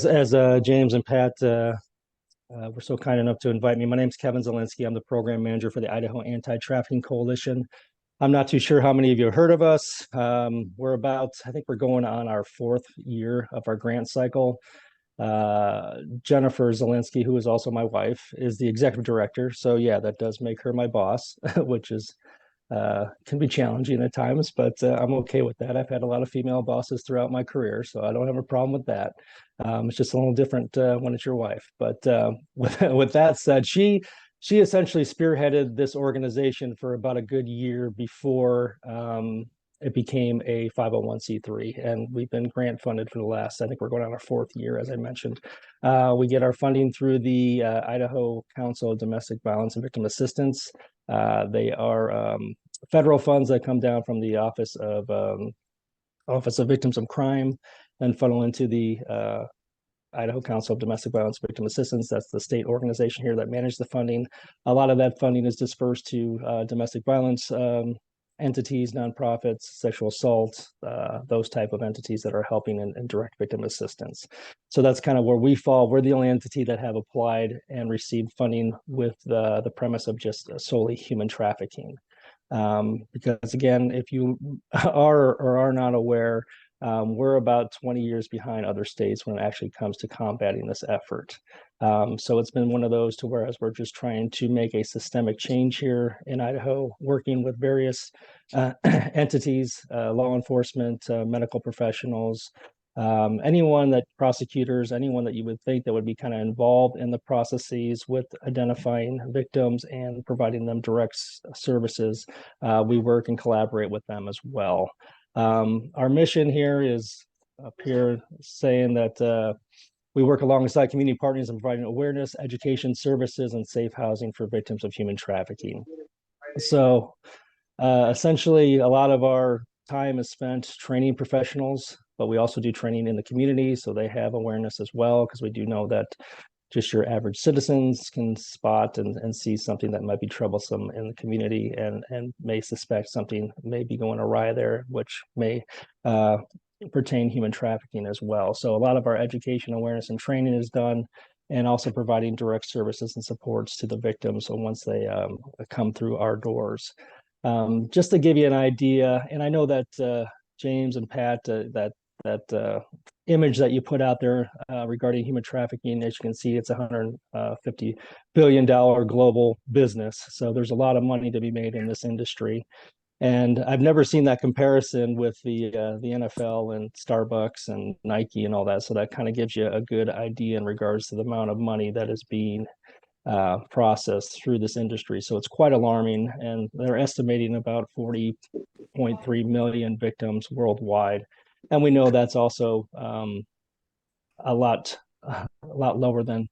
As James and Pat were so kind enough to invite me. My name's Kevin Zielinski. I'm the program manager for the Idaho Anti-Trafficking Coalition. I'm not too sure how many of you have heard of us. I think we're going on our fourth year of our grant cycle. Jennifer Zielinski, who is also my wife, is the executive director. So yeah, that does make her my boss, which is can be challenging at times, but I'm okay with that. I've had a lot of female bosses throughout my career, so I don't have a problem with that. It's just a little different when it's your wife. But with that said, she essentially spearheaded this organization for about a good year before it became a 501c3, and we've been grant funded for the last, I think we're going on our fourth year, as I mentioned. We get our funding through the Idaho Council of Domestic Violence and Victim Assistance. They are federal funds that come down from the Office of Victims of Crime and funnel into the Idaho Council of Domestic Violence Victim Assistance. That's the state organization here that manages the funding. A lot of that funding is dispersed to domestic violence entities, nonprofits, sexual assault, those type of entities that are helping in direct victim assistance. So that's kind of where we fall. We're the only entity that have applied and received funding with the premise of just solely human trafficking. Because again, if you are or are not aware, we're about 20 years behind other states when it actually comes to combating this effort. So it's been one of those to whereas we're just trying to make a systemic change here in Idaho, working with various entities, law enforcement, medical professionals, anyone that prosecutors, anyone that you would think that would be kind of involved in the processes with identifying victims and providing them direct services. We work and collaborate with them as well. Our mission here is up here saying that we work alongside community partners in providing awareness, education, services, and safe housing for victims of human trafficking. So essentially, a lot of our time is spent training professionals, but we also do training in the community, so they have awareness as well, because we do know that just your average citizens can spot and see something that might be troublesome in the community and may suspect something may be going awry there, which may pertain human trafficking as well. So a lot of our education, awareness, and training is done, and also providing direct services and supports to the victims once they come through our doors. Just to give you an idea, and I know that James and Pat, that image that you put out there regarding human trafficking, as you can see, it's a $150 billion global business. So there's a lot of money to be made in this industry. And I've never seen that comparison with the NFL and Starbucks and Nike and all that. So that kind of gives you a good idea in regards to the amount of money that is being processed through this industry. So it's quite alarming. And they're estimating about 40.3 million victims worldwide. And we know that's also a lot lower than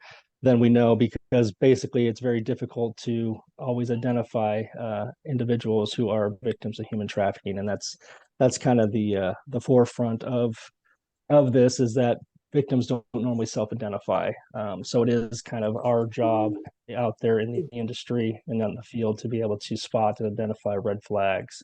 we know, because basically it's very difficult to always identify individuals who are victims of human trafficking, and that's kind of the forefront of this, is that victims don't normally self-identify. So it is kind of our job out there in the industry and on the field to be able to spot and identify red flags.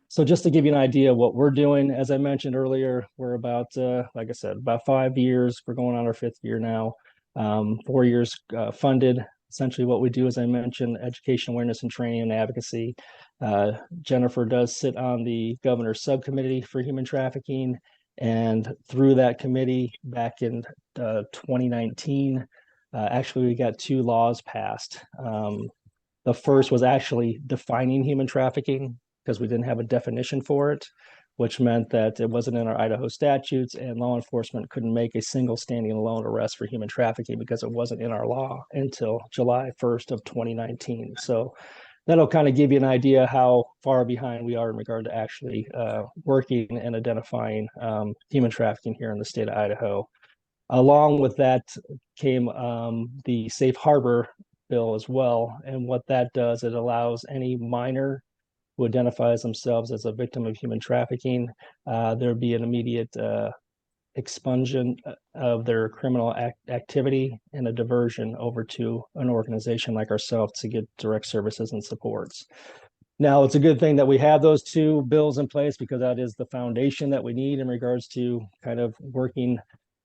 So just to give you an idea of what we're doing, as I mentioned earlier, we're about, like I said, about 5 years. We're going on our fifth year now. 4 years funded. Essentially what we do, as I mentioned, education, awareness, and training and advocacy. Jennifer does sit on the governor's subcommittee for human trafficking. And through that committee back in 2019, actually we got 2 laws passed. The first was actually defining human trafficking, because we didn't have a definition for it, which meant that it wasn't in our Idaho statutes, and law enforcement couldn't make a single standing alone arrest for human trafficking because it wasn't in our law until July 1st of 2019. So that'll kind of give you an idea how far behind we are in regard to actually working and identifying human trafficking here in the state of Idaho. Along with that came the Safe Harbor bill as well. And what that does, it allows any minor who identifies themselves as a victim of human trafficking, there'd be an immediate expungement of their criminal activity and a diversion over to an organization like ourselves to get direct services and supports. Now, it's a good thing that we have those 2 bills in place, because that is the foundation that we need in regards to kind of working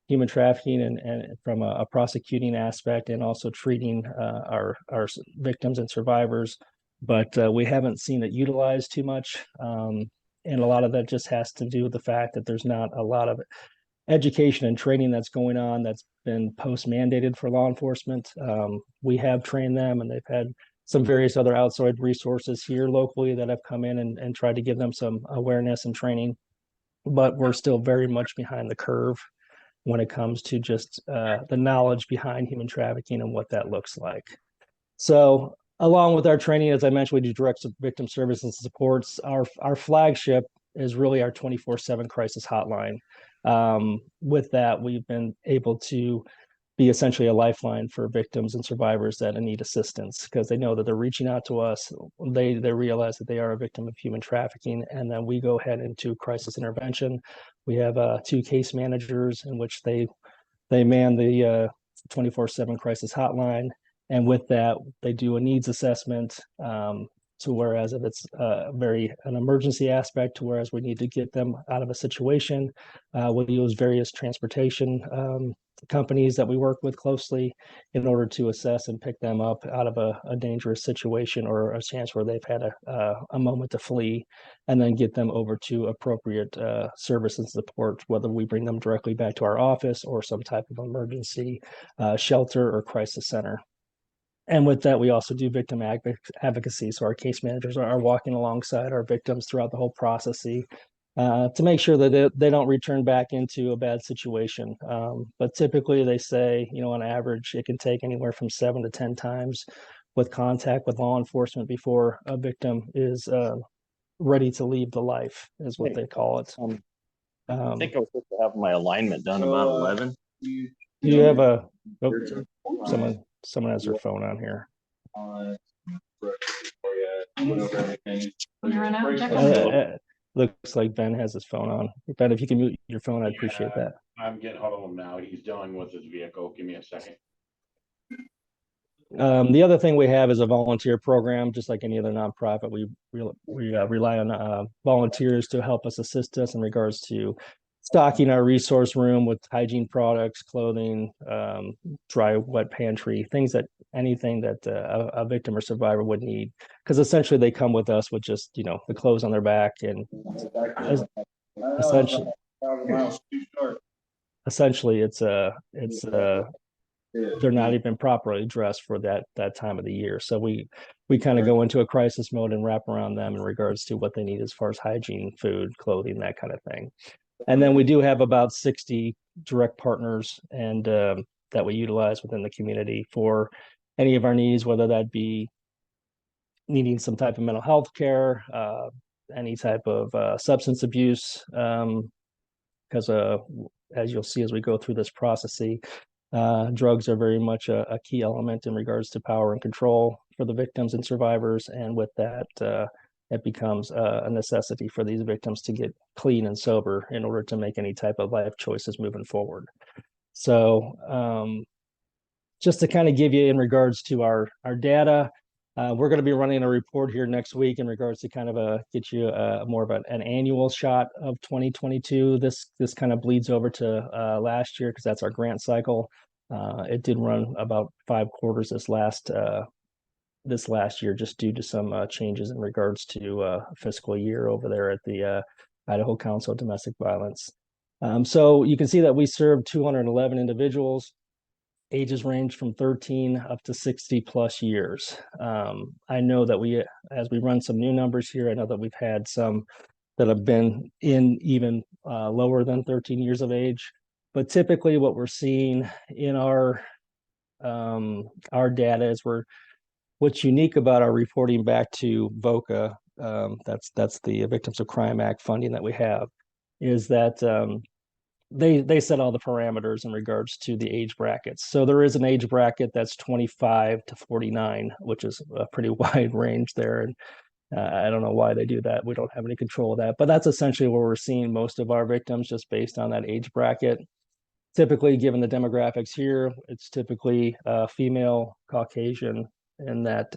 human trafficking and from a prosecuting aspect, and also treating our victims and survivors. But we haven't seen it utilized too much. And a lot of that just has to do with the fact that there's not a lot of education and training that's going on that's been post mandated for law enforcement. We have trained them, and they've had some various other outside resources here locally that have come in and tried to give them some awareness and training. But we're still very much behind the curve when it comes to just the knowledge behind human trafficking and what that looks like. So, along with our training, as I mentioned, we do direct victim services and supports. Our flagship is really our 24/7 crisis hotline. With that, we've been able to be essentially a lifeline for victims and survivors that need assistance, because they know that they're reaching out to us. They realize that they are a victim of human trafficking, and then we go ahead into crisis intervention. We have two case managers in which they man the 24/7 crisis hotline. And with that, they do a needs assessment, to whereas if it's an emergency aspect, to whereas we need to get them out of a situation, we'll use various transportation companies that we work with closely in order to assess and pick them up out of a dangerous situation or a chance where they've had a moment to flee, and then get them over to appropriate service and support, whether we bring them directly back to our office or some type of emergency shelter or crisis center. And with that, we also do victim advocacy. So our case managers are walking alongside our victims throughout the whole process, to make sure that they don't return back into a bad situation. But typically, they say, on average, it can take anywhere from 7 to 10 times with contact with law enforcement before a victim is ready to leave the life, is what they call it. I think I was supposed to have my alignment done about 11. Do you have a someone has their phone on here? Looks like Ben has his phone on. Ben, if you can mute your phone, I'd appreciate that. I'm getting hold of him now. He's dealing with his vehicle. Give me a second. The other thing we have is a volunteer program. Just like any other nonprofit, we rely on volunteers to help us, assist us in regards to stocking our resource room with hygiene products, clothing, dry, wet pantry, anything that a victim or survivor would need. Because essentially they come with us with just, the clothes on their back, and essentially it's they're not even properly dressed for that time of the year. So we kind of go into a crisis mode and wrap around them in regards to what they need as far as hygiene, food, clothing, that kind of thing. And then we do have about 60 direct partners and that we utilize within the community for any of our needs, whether that be needing some type of mental health care, any type of substance abuse, because as you'll see as we go through this process, drugs are very much a key element in regards to power and control for the victims and survivors. And with that, it becomes a necessity for these victims to get clean and sober in order to make any type of life choices moving forward. So just to kind of give you in regards to our data, we're going to be running a report here next week in regards to kind of get you more of an annual shot of 2022. This kind of bleeds over to last year because that's our grant cycle. It did run about 5 quarters this last year, just due to some changes in regards to fiscal year over there at the Idaho Council of Domestic Violence. So you can see that we served 211 individuals. Ages range from 13 up to 60 plus years. I know that as we run some new numbers here, I know that we've had some that have been in even lower than 13 years of age. But typically what we're seeing in our data is what's unique about our reporting back to VOCA, that's the Victims of Crime Act funding that we have, is that they set all the parameters in regards to the age brackets. So there is an age bracket that's 25 to 49, which is a pretty wide range there. And I don't know why they do that. We don't have any control of that. But that's essentially where we're seeing most of our victims, just based on that age bracket. Typically, given the demographics here, it's typically female, Caucasian, in that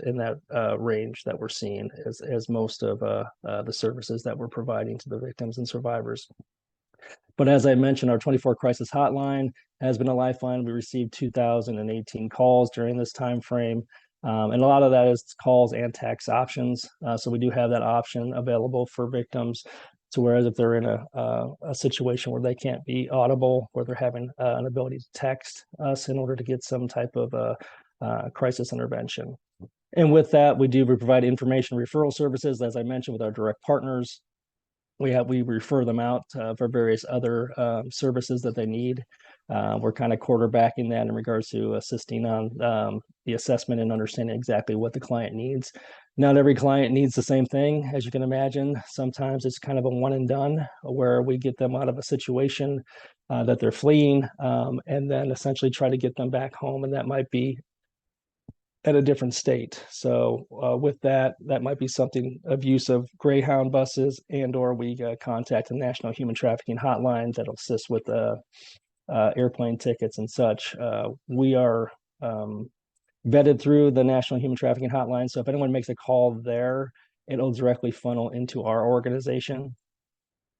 range that we're seeing as most of the services that we're providing to the victims and survivors. But as I mentioned, our 24 crisis hotline has been a lifeline. We received 2,018 calls during this time frame. And a lot of that is calls and text options. So we do have that option available for victims. So whereas if they're in a situation where they can't be audible, where they're having an ability to text us in order to get some type of crisis intervention. And with that, we provide information referral services, as I mentioned, with our direct partners. We refer them out for various other services that they need. We're kind of quarterbacking that in regards to assisting on the assessment and understanding exactly what the client needs. Not every client needs the same thing, as you can imagine. Sometimes it's kind of a one and done where we get them out of a situation that they're fleeing and then essentially try to get them back home. And that might be at a different state. So with that might be something of use of Greyhound buses or we contact the National Human Trafficking Hotline that'll assist with airplane tickets and such. We are vetted through the National Human Trafficking Hotline. So if anyone makes a call there, it'll directly funnel into our organization.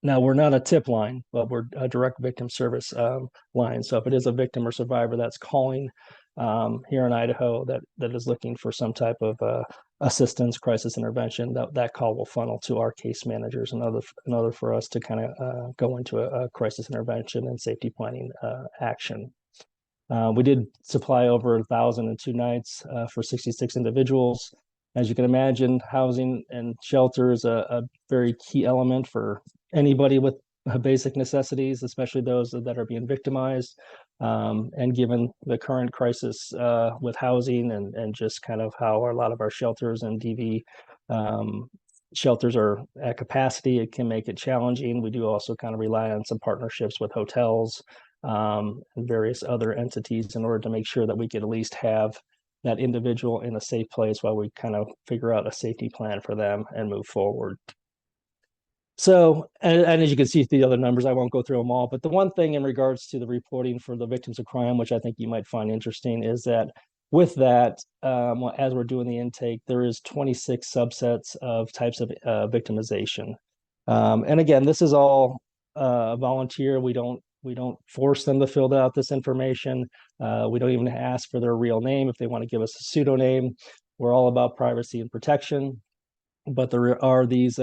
Now, we're not a tip line, but we're a direct victim service line. So if it is a victim or survivor that's calling here in Idaho that is looking for some type of assistance, crisis intervention, that call will funnel to our case managers in order for us to kind of go into a crisis intervention and safety planning action. We did supply over 1,002 nights for 66 individuals. As you can imagine, housing and shelter is a very key element for anybody with basic necessities, especially those that are being victimized. And given the current crisis with housing and just kind of how a lot of our shelters and DV shelters are at capacity, it can make it challenging. We do also kind of rely on some partnerships with hotels and various other entities in order to make sure that we could at least have that individual in a safe place while we kind of figure out a safety plan for them and move forward. So, and as you can see through the other numbers, I won't go through them all, but the one thing in regards to the reporting for the victims of crime, which I think you might find interesting, is that with that, as we're doing the intake, there is 26 subsets of types of victimization. And again, this is all volunteer. We don't force them to fill out this information. We don't even ask for their real name if they want to give us a pseudonym. We're all about privacy and protection, but there are these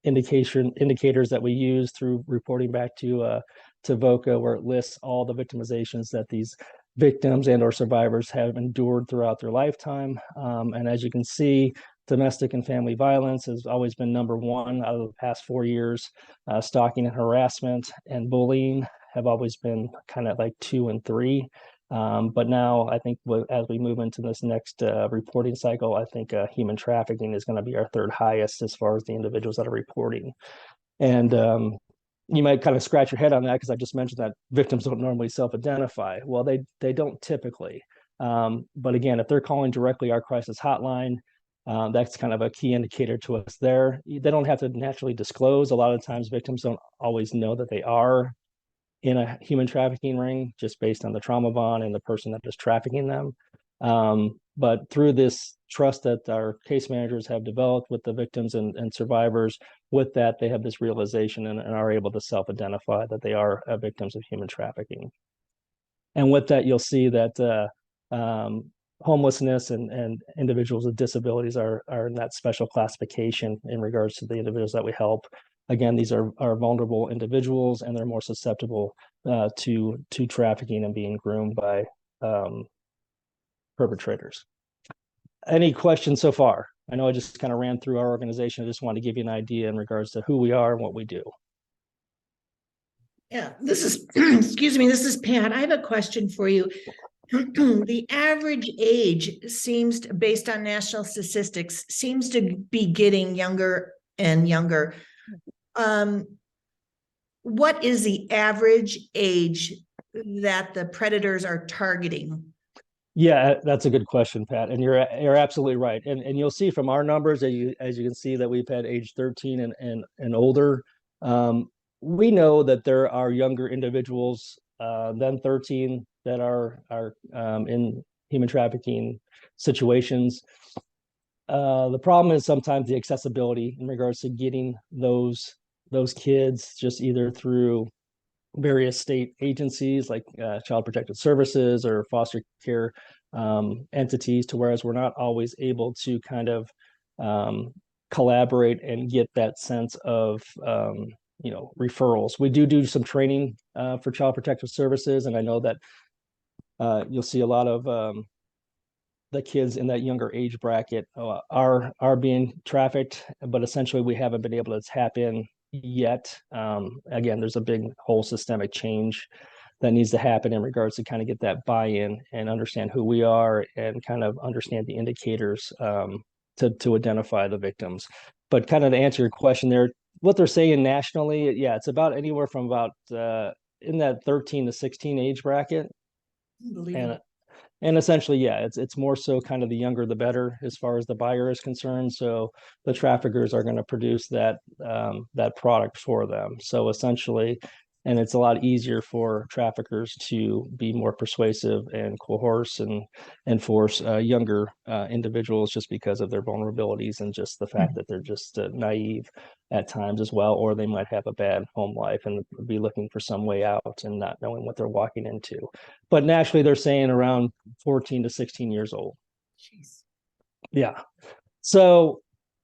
indicators that we use through reporting back to VOCA, where it lists all the victimizations that these victims and or survivors have endured throughout their lifetime. And as you can see, domestic and family violence has always been number one out of the past 4 years. Stalking and harassment and bullying have always been kind of like 2 and 3. But now I think as we move into this next reporting cycle, I think human trafficking is going to be our third highest as far as the individuals that are reporting. And you might kind of scratch your head on that because I just mentioned that victims don't normally self-identify. Well, they don't typically. But again, if they're calling directly our crisis hotline, that's kind of a key indicator to us there. They don't have to naturally disclose. A lot of times victims don't always know that they are in a human trafficking ring just based on the trauma bond and the person that is trafficking them. But through this trust that our case managers have developed with the victims and survivors, with that, they have this realization and are able to self-identify that they are victims of human trafficking. And with that, you'll see that homelessness and individuals with disabilities are in that special classification in regards to the individuals that we help. Again, these are vulnerable individuals and they're more susceptible to trafficking and being groomed by perpetrators. Any questions so far? I know I just kind of ran through our organization. I just wanted to give you an idea in regards to who we are and what we do. Yeah, this is, excuse me, this is Pat. I have a question for you. The average age seems, based on national statistics, seems to be getting younger and younger. What is the average age that the predators are targeting? Yeah, that's a good question, Pat. And you're absolutely right. And you'll see from our numbers that as you can see that we've had age 13 and older. We know that there are younger individuals than 13 that are in human trafficking situations. The problem is sometimes the accessibility in regards to getting those those kids just either through various state agencies like Child Protective Services or foster care entities, to whereas we're not always able to kind of collaborate and get that sense of referrals. We do some training for Child Protective Services, and I know that you'll see a lot of the kids in that younger age bracket are being trafficked, but essentially we haven't been able to tap in yet. Again, there's a big whole systemic change that needs to happen in regards to kind of get that buy-in and understand who we are and kind of understand the indicators to identify the victims. But kind of to answer your question there, what they're saying nationally, yeah, it's about anywhere from about in that 13 to 16 age bracket. And essentially, yeah, it's more so kind of the younger the better as far as the buyer is concerned. So the traffickers are going to produce that product for them. So essentially, and it's a lot easier for traffickers to be more persuasive and coerce and force younger individuals just because of their vulnerabilities and just the fact that they're just naive at times as well, or they might have a bad home life and be looking for some way out and not knowing what they're walking into. But nationally, they're saying around 14 to 16 years old. Jeez. Yeah. So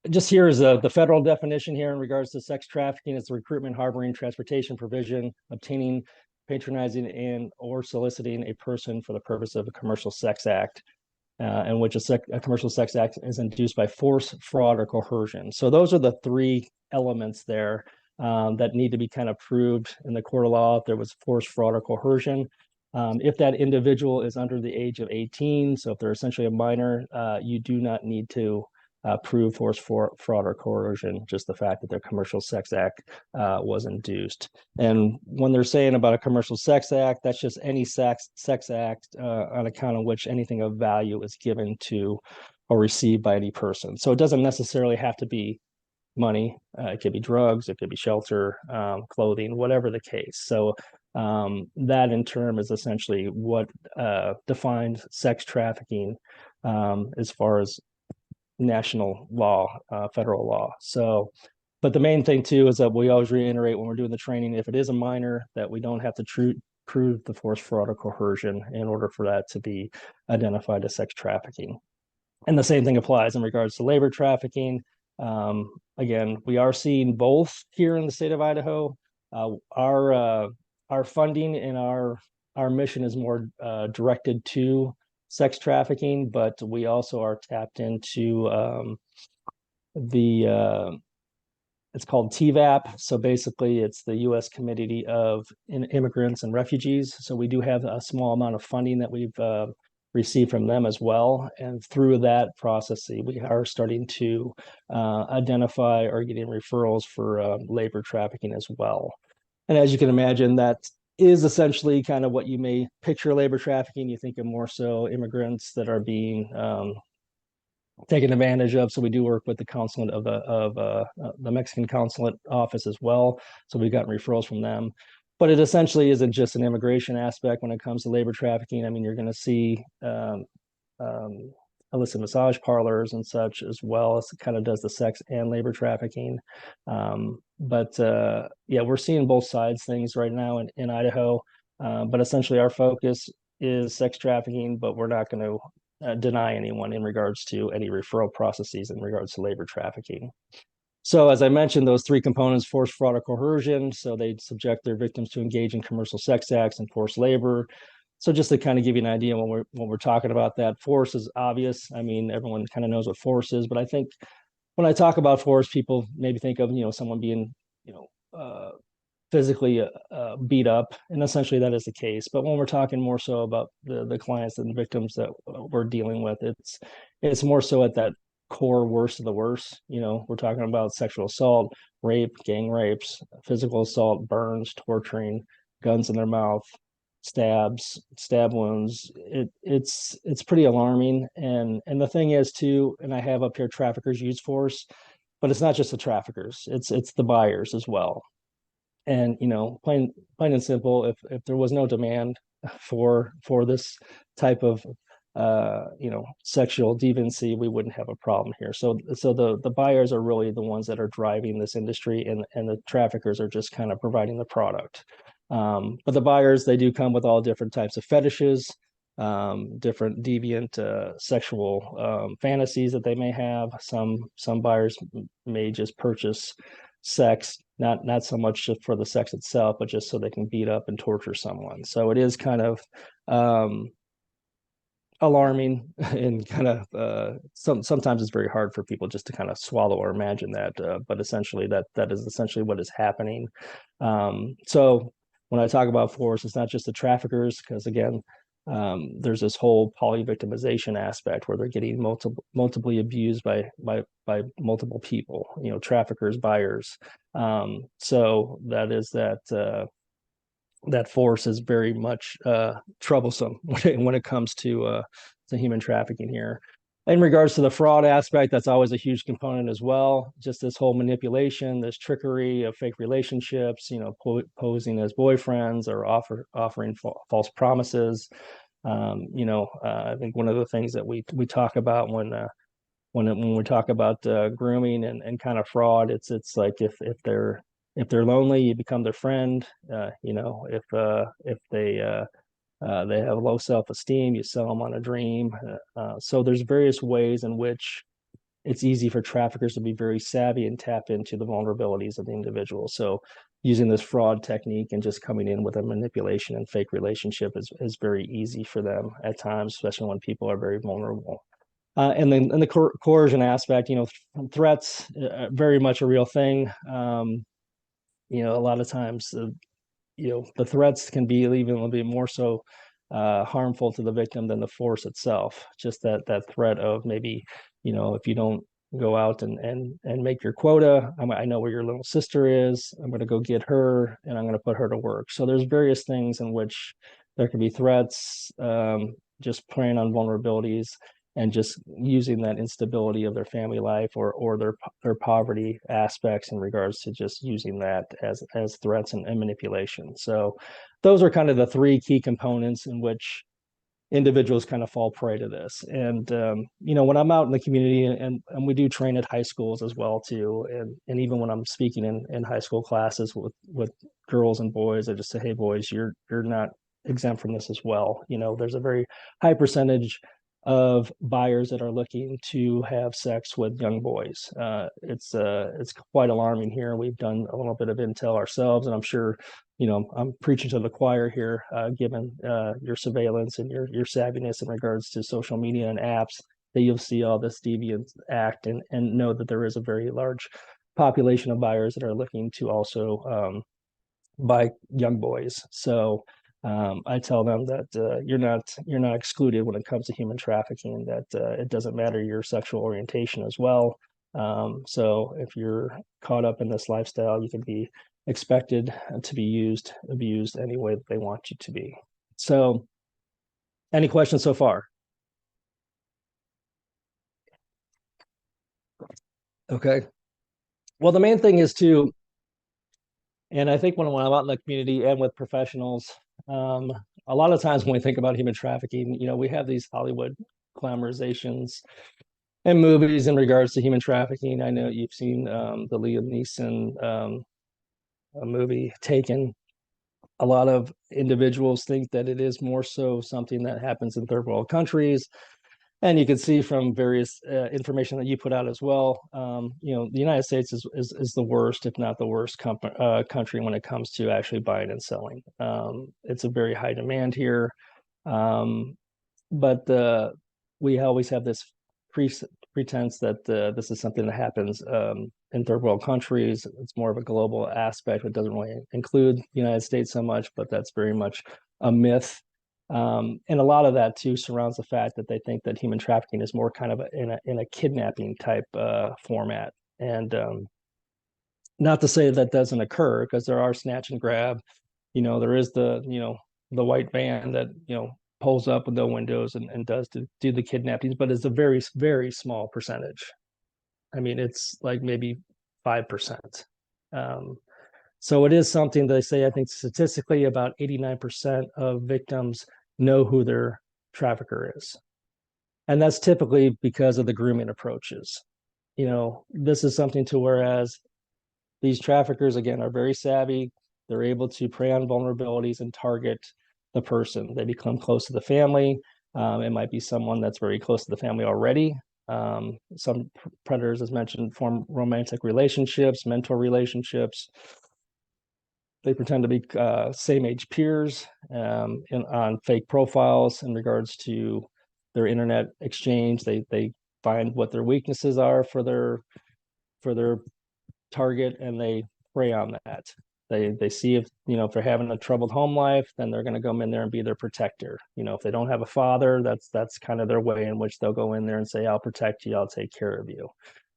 just here is the federal definition here in regards to sex trafficking. It's the recruitment, harboring, transportation, provision, obtaining, patronizing, and or soliciting a person for the purpose of a commercial sex act, in which a commercial sex act is induced by force, fraud, or coercion. So those are the three elements there that need to be kind of proved in the court of law if there was force, fraud, or coercion. If that individual is under the age of 18, so if they're essentially a minor, you do not need to prove force, fraud, or coercion, just the fact that their commercial sex act was induced. And when they're saying about a commercial sex act, that's just any sex act on account of which anything of value is given to or received by any person. So it doesn't necessarily have to be money. It could be drugs, it could be shelter, clothing, whatever the case. So that in turn is essentially what defines sex trafficking as far as national law, federal law. So, but the main thing too is that we always reiterate when we're doing the training, if it is a minor, that we don't have to prove the force, fraud, or coercion in order for that to be identified as sex trafficking. And the same thing applies in regards to labor trafficking. Again, we are seeing both here in the state of Idaho. Our funding and our mission is more directed to sex trafficking, but we also are tapped into it's called TVAP. So basically it's the U.S. Committee of Immigrants and Refugees. So we do have a small amount of funding that we've received from them as well. And through that process, we are starting to identify or getting referrals for labor trafficking as well. And as you can imagine, that is essentially kind of what you may picture labor trafficking. You think of more so immigrants that are being taken advantage of. So we do work with the consulate of the Mexican consulate office as well. So we've gotten referrals from them. But it essentially isn't just an immigration aspect when it comes to labor trafficking. I mean, you're going to see illicit massage parlors and such as well. As it kind of does the sex and labor trafficking. But yeah, we're seeing both sides things right now in Idaho. But essentially our focus is sex trafficking, but we're not going to deny anyone in regards to any referral processes in regards to labor trafficking. So as I mentioned, those three components, force, fraud, or coercion. So they subject their victims to engage in commercial sex acts and forced labor. So just to kind of give you an idea when we're talking about that, force is obvious. I mean, everyone kind of knows what force is, but I think when I talk about force, people maybe think of, someone being, physically beat up, and essentially that is the case. But when we're talking more so about the clients and the victims that we're dealing with, it's more so at that core worst of the worst. We're talking about sexual assault, rape, gang rapes, physical assault, burns, torturing, guns in their mouth, stab wounds. It's pretty alarming. And the thing is too, and I have up here traffickers use force, but it's not just the traffickers, it's the buyers as well. And plain and simple, if there was no demand for this type of sexual deviancy, we wouldn't have a problem here. So the buyers are really the ones that are driving this industry, and the traffickers are just kind of providing the product. But the buyers, they do come with all different types of fetishes, different deviant sexual fantasies that they may have. Some buyers may just purchase sex, not so much just for the sex itself, but just so they can beat up and torture someone. So it is kind of alarming, and kind of sometimes it's very hard for people just to kind of swallow or imagine that, but essentially that is essentially what is happening. So when I talk about force, it's not just the traffickers, because again, there's this whole poly-victimization aspect where they're getting multiply abused by multiple people, traffickers, buyers. So that is that force is very much troublesome when it comes to human trafficking here. In regards to the fraud aspect, that's always a huge component as well. Just this whole manipulation, this trickery of fake relationships, posing as boyfriends or offering false promises. I think one of the things that we talk about when we talk about grooming and kind of fraud, it's like if they're lonely, you become their friend. If they have low self-esteem, you sell them on a dream. So there's various ways in which it's easy for traffickers to be very savvy and tap into the vulnerabilities of the individual. So using this fraud technique and just coming in with a manipulation and fake relationship is very easy for them at times, especially when people are very vulnerable. And then in the coercion aspect, threats, very much a real thing. A lot of times, the threats can be even a little bit more so harmful to the victim than the force itself. Just that threat of maybe, if you don't go out and make your quota, I know where your little sister is. I'm going to go get her, and I'm going to put her to work. So there's various things in which there can be threats, just preying on vulnerabilities, and just using that instability of their family life or their poverty aspects in regards to just using that as threats and manipulation. So those are kind of the three key components in which individuals kind of fall prey to this. And when I'm out in the community, and we do train at high schools as well too, and even when I'm speaking in high school classes with girls and boys, I just say, hey boys, you're not exempt from this as well. There's a very high percentage of buyers that are looking to have sex with young boys. It's quite alarming here. We've done a little bit of intel ourselves, and I'm sure, I'm preaching to the choir here, given your surveillance and your savviness in regards to social media and apps, that you'll see all this deviant act, and know that there is a very large population of buyers that are looking to also buy young boys. So I tell them that you're not excluded when it comes to human trafficking, that it doesn't matter your sexual orientation as well. So if you're caught up in this lifestyle, you can be expected to be abused any way that they want you to be. So any questions so far? Okay. Well, the main thing is to, and I think when I'm out in the community and with professionals, a lot of times when we think about human trafficking, we have these Hollywood glamorizations and movies in regards to human trafficking. I know you've seen the Liam Neeson movie Taken. A lot of individuals think that it is more so something that happens in third world countries. And you can see from various information that you put out as well, the United States is the worst, if not the worst country when it comes to actually buying and selling. It's a very high demand here, but we always have this pretense that this is something that happens in third world countries. It's more of a global aspect. It doesn't really include the United States so much, but that's very much a myth. And a lot of that too surrounds the fact that they think that human trafficking is more kind of in a kidnapping type format. And not to say that doesn't occur, because there are snatch and grab. There is the white van that pulls up with no windows and does do the kidnappings, but it's a very, very small percentage. I mean, it's like maybe 5%. So it is something they say, I think statistically about 89% of victims know who their trafficker is. And that's typically because of the grooming approaches. This is something to whereas these traffickers, again, are very savvy. They're able to prey on vulnerabilities and target the person. They become close to the family. It might be someone that's very close to the family already. Some predators, as mentioned, form romantic relationships, mentor relationships. They pretend to be same age peers on fake profiles in regards to their internet exchange. They find what their weaknesses are for their target, and they prey on that. They see if they're having a troubled home life, then they're going to come in there and be their protector. If they don't have a father, that's kind of their way in which they'll go in there and say, I'll protect you, I'll take care of you.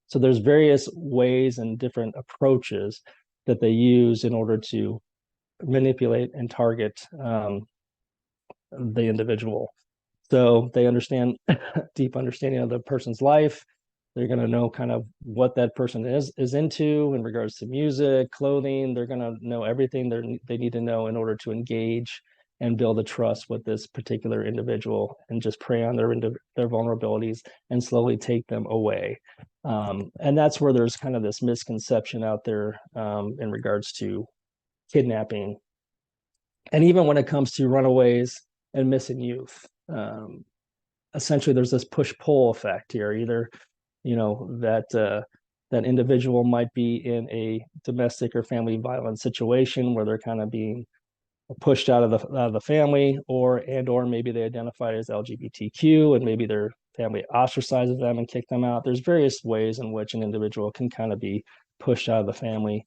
So there's various ways and different approaches that they use in order to manipulate and target the individual. So they understand deep understanding of the person's life. They're going to know kind of what that person is into in regards to music, clothing. They're going to know everything they need to know in order to engage and build a trust with this particular individual, and just prey on their vulnerabilities and slowly take them away. And that's where there's kind of this misconception out there in regards to kidnapping. And even when it comes to runaways and missing youth, essentially there's this push-pull effect here. Either that individual might be in a domestic or family violence situation where they're kind of being pushed out of the family, or maybe they identify as LGBTQ and maybe their family ostracizes them and kick them out. There's various ways in which an individual can kind of be pushed out of the family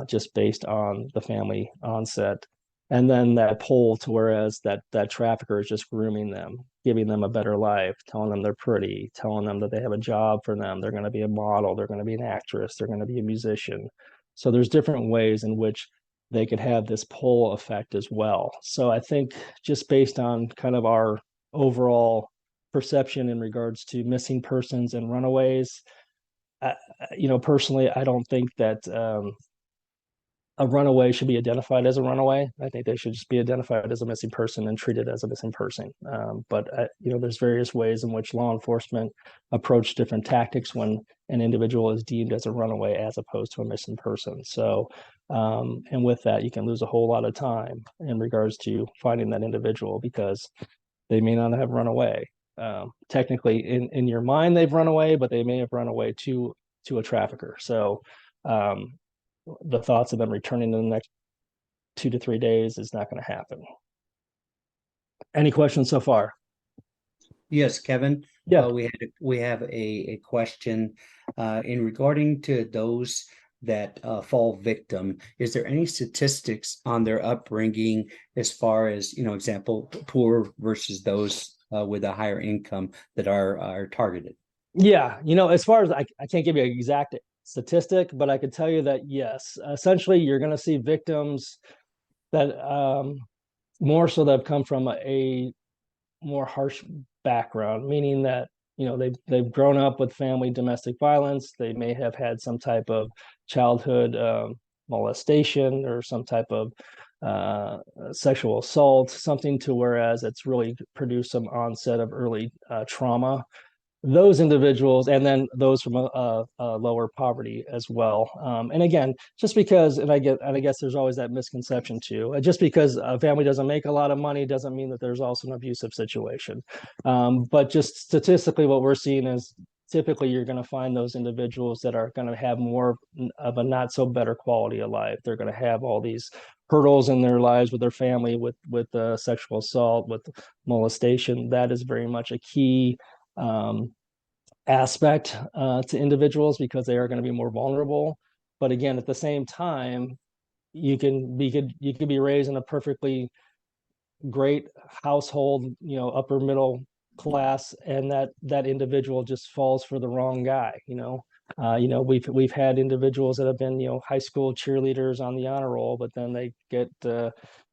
just based on the family onset. And then that pull to whereas that trafficker is just grooming them, giving them a better life, telling them they're pretty, telling them that they have a job for them, they're going to be a model, they're going to be an actress, they're going to be a musician. So there's different ways in which they could have this pull effect as well. So I think just based on kind of our overall perception in regards to missing persons and runaways, personally, I don't think that a runaway should be identified as a runaway. I think they should just be identified as a missing person and treated as a missing person. But there's various ways in which law enforcement approach different tactics when an individual is deemed as a runaway as opposed to a missing person. So, and with that, you can lose a whole lot of time in regards to finding that individual because they may not have run away. Technically, in your mind, they've run away, but they may have run away to a trafficker. So, the thoughts of them returning in the next 2 to 3 days is not going to happen. Any questions so far? Yes, Kevin. Yeah, we have a question in regarding to those that fall victim. Is there any statistics on their upbringing as far as example, poor versus those with a higher income that are targeted? Yeah, as far as I can't give you an exact statistic, but I could tell you that yes, essentially you're going to see victims that more so that have come from a more harsh background, meaning that they've grown up with family domestic violence. They may have had some type of childhood molestation or some type of sexual assault, something to whereas it's really produced some onset of early trauma. Those individuals, and then those from a lower poverty as well. And again, just because, and I guess there's always that misconception too. Just because a family doesn't make a lot of money doesn't mean that there's also an abusive situation. But just statistically, what we're seeing is typically you're going to find those individuals that are going to have more of a not so better quality of life. They're going to have all these hurdles in their lives with their family, with sexual assault, with molestation. That is very much a key aspect to individuals because they are going to be more vulnerable. But again, at the same time, you could be raised in a perfectly great household, upper middle class, and that individual just falls for the wrong guy. We've had individuals that have been high school cheerleaders on the honor roll, but then they get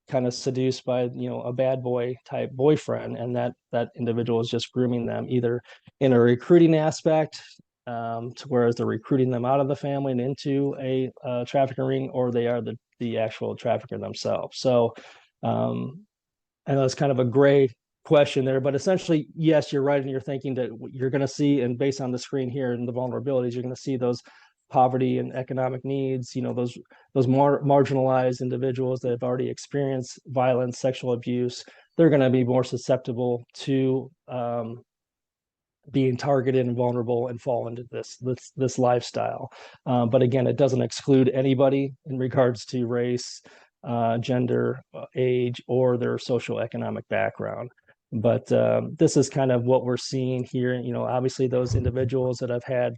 kind of seduced by a bad boy type boyfriend, and that individual is just grooming them either in a recruiting aspect to whereas they're recruiting them out of the family and into a trafficking ring, or they are the actual trafficker themselves. So I know it's kind of a gray question there, but essentially, yes, you're right, and you're thinking that you're going to see, and based on the screen here and the vulnerabilities, you're going to see those poverty and economic needs. Those more marginalized individuals that have already experienced violence, sexual abuse. They're going to be more susceptible to being targeted and vulnerable and fall into this lifestyle. But again, it doesn't exclude anybody in regards to race, gender, age, or their socioeconomic background. But this is kind of what we're seeing here. Obviously those individuals that have had,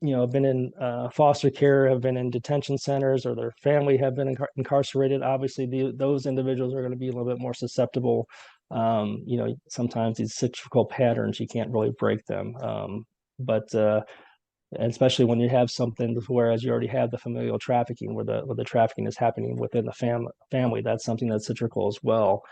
been in foster care, have been in detention centers, or their family have been incarcerated. Obviously, those individuals are going to be a little bit more susceptible. Sometimes these cyclical patterns, you can't really break them. But and especially when you have something, whereas you already have the familial trafficking, where the trafficking is happening within the family, that's something that's cyclical as well.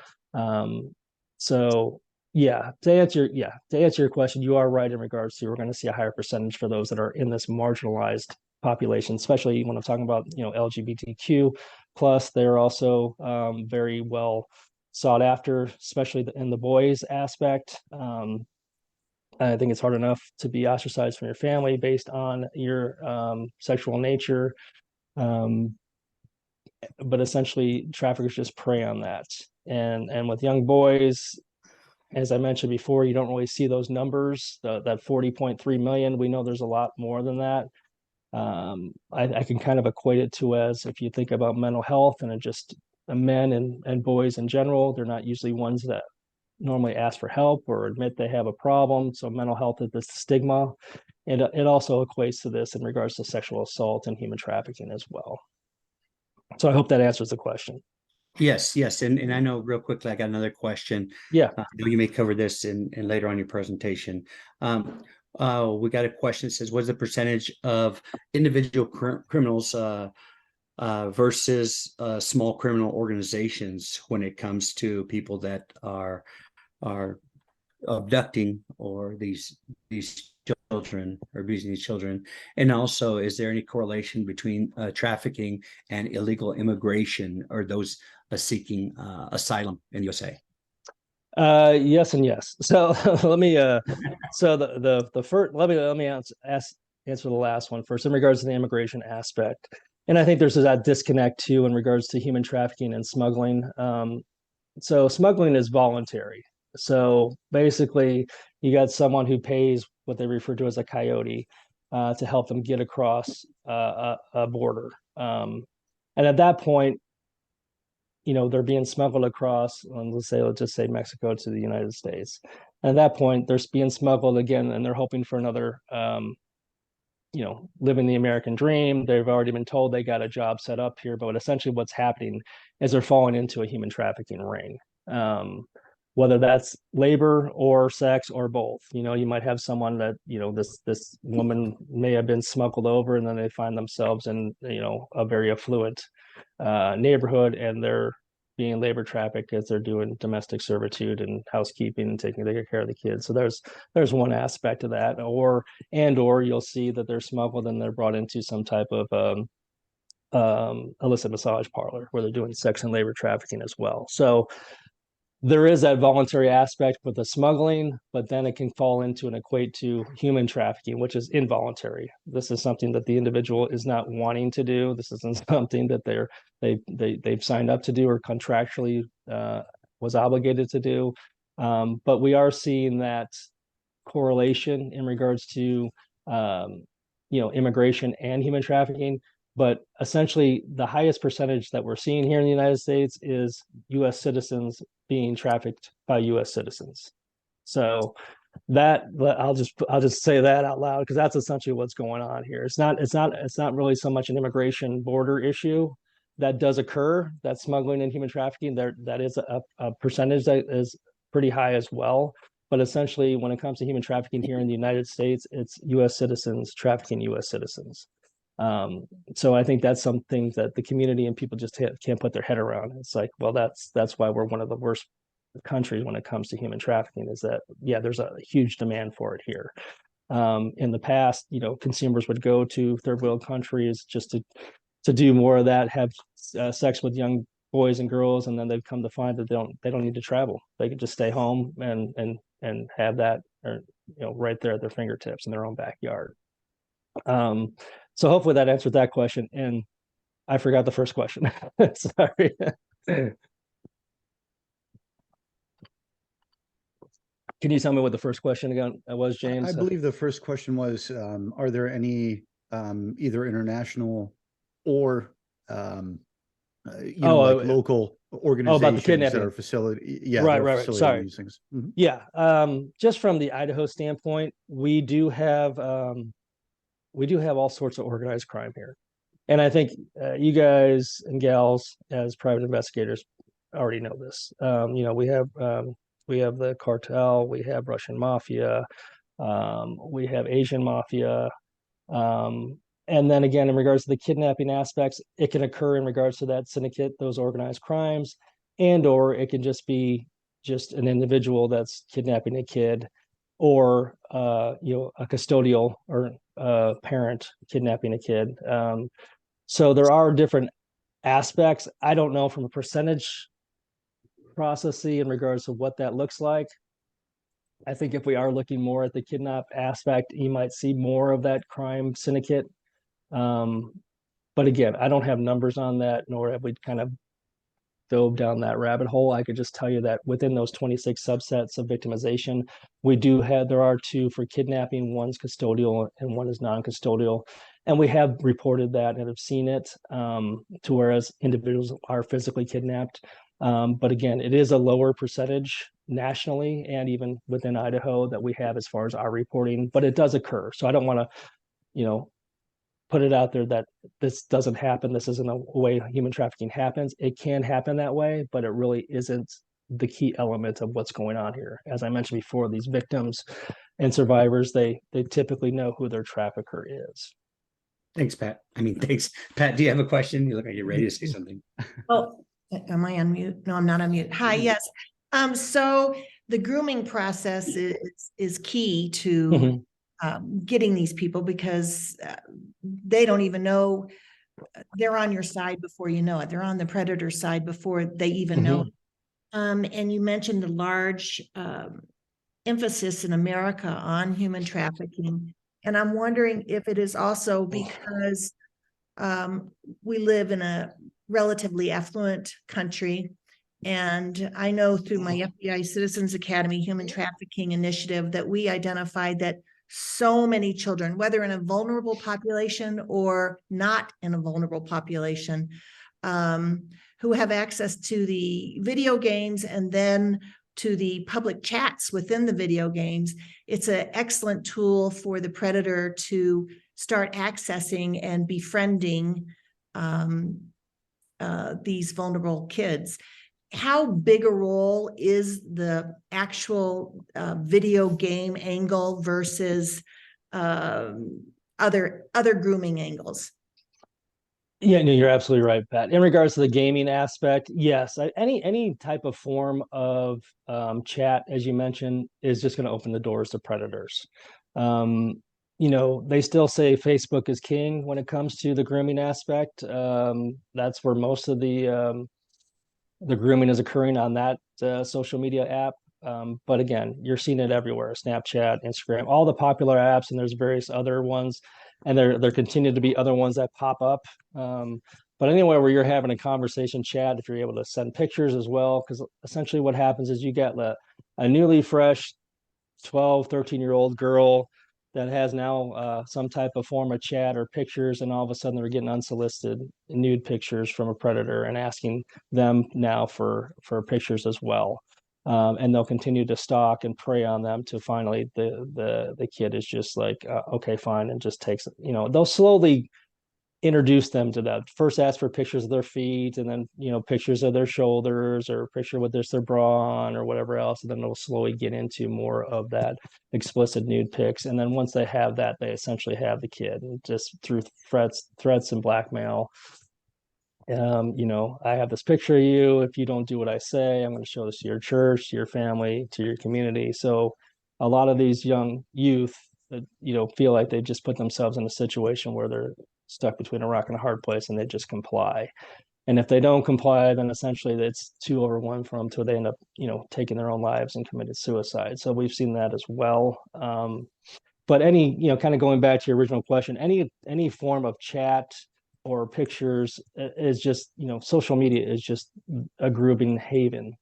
So to answer your question, you are right in regards to, we're going to see a higher percentage for those that are in this marginalized population, especially when I'm talking about LGBTQ plus. They're also very well sought after, especially in the boys aspect. I think it's hard enough to be ostracized from your family based on your sexual nature. But essentially, traffickers just prey on that. And with young boys, as I mentioned before, you don't really see those numbers, that 40.3 million. We know there's a lot more than that. I can kind of equate it to, as if you think about mental health and just men and boys in general, they're not usually ones that normally ask for help or admit they have a problem. So mental health is the stigma. And it also equates to this in regards to sexual assault and human trafficking as well. So I hope that answers the question. Yes. And I know real quickly, I got another question. Yeah. I know you may cover this in later on your presentation. We got a question that says, what's the percentage of individual criminals versus small criminal organizations when it comes to people that are abducting or these children, or abusing these children? And also, is there any correlation between trafficking and illegal immigration, or those seeking asylum in the USA? Yes and yes. So let me so the first, let me answer the last one first in regards to the immigration aspect. And I think there's that disconnect too in regards to human trafficking and smuggling. So smuggling is voluntary. So basically, you got someone who pays what they refer to as a coyote to help them get across a border. And at that point, they're being smuggled across, let's just say Mexico to the United States. And at that point, they're being smuggled again, and they're hoping for another, living the American dream. They've already been told they got a job set up here, but essentially what's happening is they're falling into a human trafficking ring. Whether that's labor or sex or both. You might have someone that, this woman may have been smuggled over, and then they find themselves in, a very affluent neighborhood, and they're being labor trafficked as they're doing domestic servitude and housekeeping and taking care of the kids. So there's one aspect of that, or you'll see that they're smuggled and they're brought into some type of illicit massage parlor where they're doing sex and labor trafficking as well. So there is that voluntary aspect with the smuggling, but then it can fall into and equate to human trafficking, which is involuntary. This is something that the individual is not wanting to do. This isn't something that they've signed up to do or contractually was obligated to do. But we are seeing that correlation in regards to immigration and human trafficking. But essentially, the highest percentage that we're seeing here in the United States is U.S. citizens being trafficked by U.S. citizens. So that I'll just say that out loud, because that's essentially what's going on here. It's not really so much an immigration border issue that does occur. That smuggling and human trafficking, that is a percentage that is pretty high as well. But essentially, when it comes to human trafficking here in the United States, it's U.S. citizens trafficking U.S. citizens. So I think that's something that the community and people just can't put their head around. It's like, well, that's why we're one of the worst countries when it comes to human trafficking, is that, yeah, there's a huge demand for it here. In the past, consumers would go to third world countries just to do more of that, have sex with young boys and girls, and then they've come to find that they don't need to travel. They can just stay home and have that, or right there at their fingertips in their own backyard. So hopefully that answered that question. And I forgot the first question. Sorry. Can you tell me what the first question again was, James? I believe the first question was, are there any either international or like local organizations about the kidnapping. that are facilitating Sorry. these things? Mm-hmm. Yeah. Just from the Idaho standpoint, we do have all sorts of organized crime here. And I think you guys and gals as private investigators already know this. We have the cartel, we have Russian mafia, we have Asian mafia. And then again, in regards to the kidnapping aspects, it can occur in regards to that syndicate, those organized crimes, or it can just be just an individual that's kidnapping a kid, or a custodial or parent kidnapping a kid. So there are different aspects. I don't know from a percentage processing in regards to what that looks like. I think if we are looking more at the kidnap aspect, you might see more of that crime syndicate. But again, I don't have numbers on that, nor have we kind of dove down that rabbit hole. I could just tell you that within those 26 subsets of victimization, there are 2 for kidnapping, one's custodial and one is non-custodial. And we have reported that and have seen it, to whereas individuals are physically kidnapped. But again, it is a lower percentage nationally and even within Idaho that we have as far as our reporting, but it does occur. So I don't want to, put it out there that this doesn't happen. This isn't a way human trafficking happens. It can happen that way, but it really isn't the key element of what's going on here. As I mentioned before, these victims and survivors, they typically know who their trafficker is. Thanks, Pat. Thanks. Pat, do you have a question? You look like you're ready to say something. Oh, am I on mute? No, I'm not on mute. Hi, yes. So the grooming process is key to getting these people, because they don't even know they're on your side before you know it. They're on the predator side before they even know it. And you mentioned the large emphasis in America on human trafficking. And I'm wondering if it is also because we live in a relatively affluent country. And I know through my FBI Citizens Academy Human Trafficking Initiative that we identified that so many children, whether in a vulnerable population or not in a vulnerable population, who have access to the video games and then to the public chats within the video games, it's an excellent tool for the predator to start accessing and befriending these vulnerable kids. How big a role is the actual video game angle versus other grooming angles? Yeah, no, you're absolutely right, Pat. In regards to the gaming aspect, yes, any type of form of chat, as you mentioned, is just going to open the doors to predators. They still say Facebook is king when it comes to the grooming aspect. That's where most of the grooming is occurring, on that social media app. But again, you're seeing it everywhere: Snapchat, Instagram, all the popular apps, and there's various other ones, and there continue to be other ones that pop up. But anywhere where you're having a conversation chat, if you're able to send pictures as well, because essentially what happens is you get a newly fresh 12, 13-year-old girl that has now some type of form of chat or pictures, and all of a sudden they're getting unsolicited nude pictures from a predator and asking them now for pictures as well. And they'll continue to stalk and prey on them to finally the kid is just like, okay, fine, and just takes, they'll slowly introduce them to that. First ask for pictures of their feet, and then pictures of their shoulders, or a picture with their bra on or whatever else, and then they'll slowly get into more of that explicit nude pics. And then once they have that, they essentially have the kid, and just through threats and blackmail. I have this picture of you. If you don't do what I say, I'm going to show this to your church, to your family, to your community. So a lot of these young youth that feel like they just put themselves in a situation where they're stuck between a rock and a hard place, and they just comply. And if they don't comply, then essentially it's too overwhelming for them till they end up, taking their own lives and committed suicide. So we've seen that as well. But any, kind of going back to your original question, any form of chat or pictures is just, social media is just a grooming haven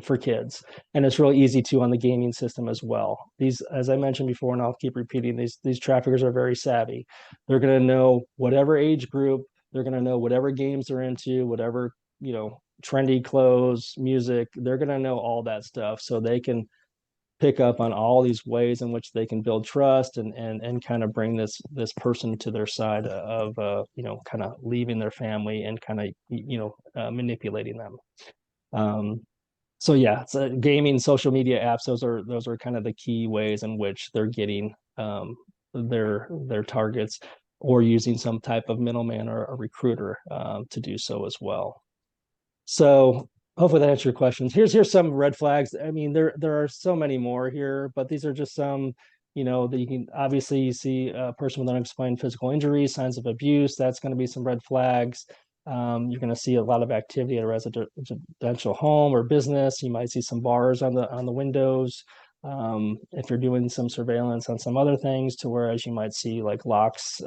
for kids, and it's really easy to on the gaming system as well. These, as I mentioned before, and I'll keep repeating, these traffickers are very savvy. They're going to know whatever age group, they're going to know whatever games they're into, whatever, trendy clothes, music. They're going to know all that stuff, so they can pick up on all these ways in which they can build trust and kind of bring this person to their side of kind of leaving their family and kind of manipulating them. So yeah, it's gaming, social media apps. Those are kind of the key ways in which they're getting their targets, or using some type of middleman or a recruiter to do so as well. So hopefully that answers your questions. Here's some red flags. I mean, there are so many more here, but these are just some, that you can obviously, you see a person with unexplained physical injury, signs of abuse. That's going to be some red flags. You're going to see a lot of activity at a residential home or business. You might see some bars on the windows. If you're doing some surveillance on some other things, to whereas you might see like locks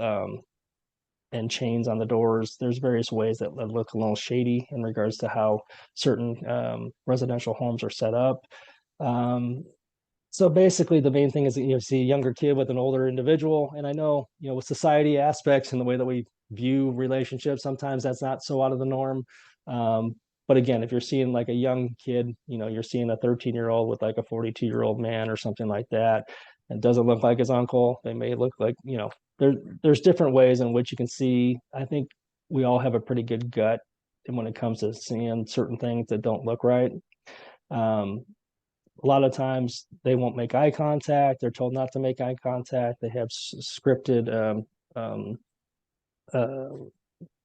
and chains on the doors. There's various ways that look a little shady in regards to how certain residential homes are set up. So basically, the main thing is that you see a younger kid with an older individual, and I know, with society aspects and the way that we view relationships, sometimes that's not so out of the norm. But again, if you're seeing like a young kid, you're seeing a 13-year-old with like a 42-year-old man or something like that, and doesn't look like his uncle. They may look like, there's different ways in which you can see. I think we all have a pretty good gut when it comes to seeing certain things that don't look right. A lot of times they won't make eye contact. They're told not to make eye contact. They have scripted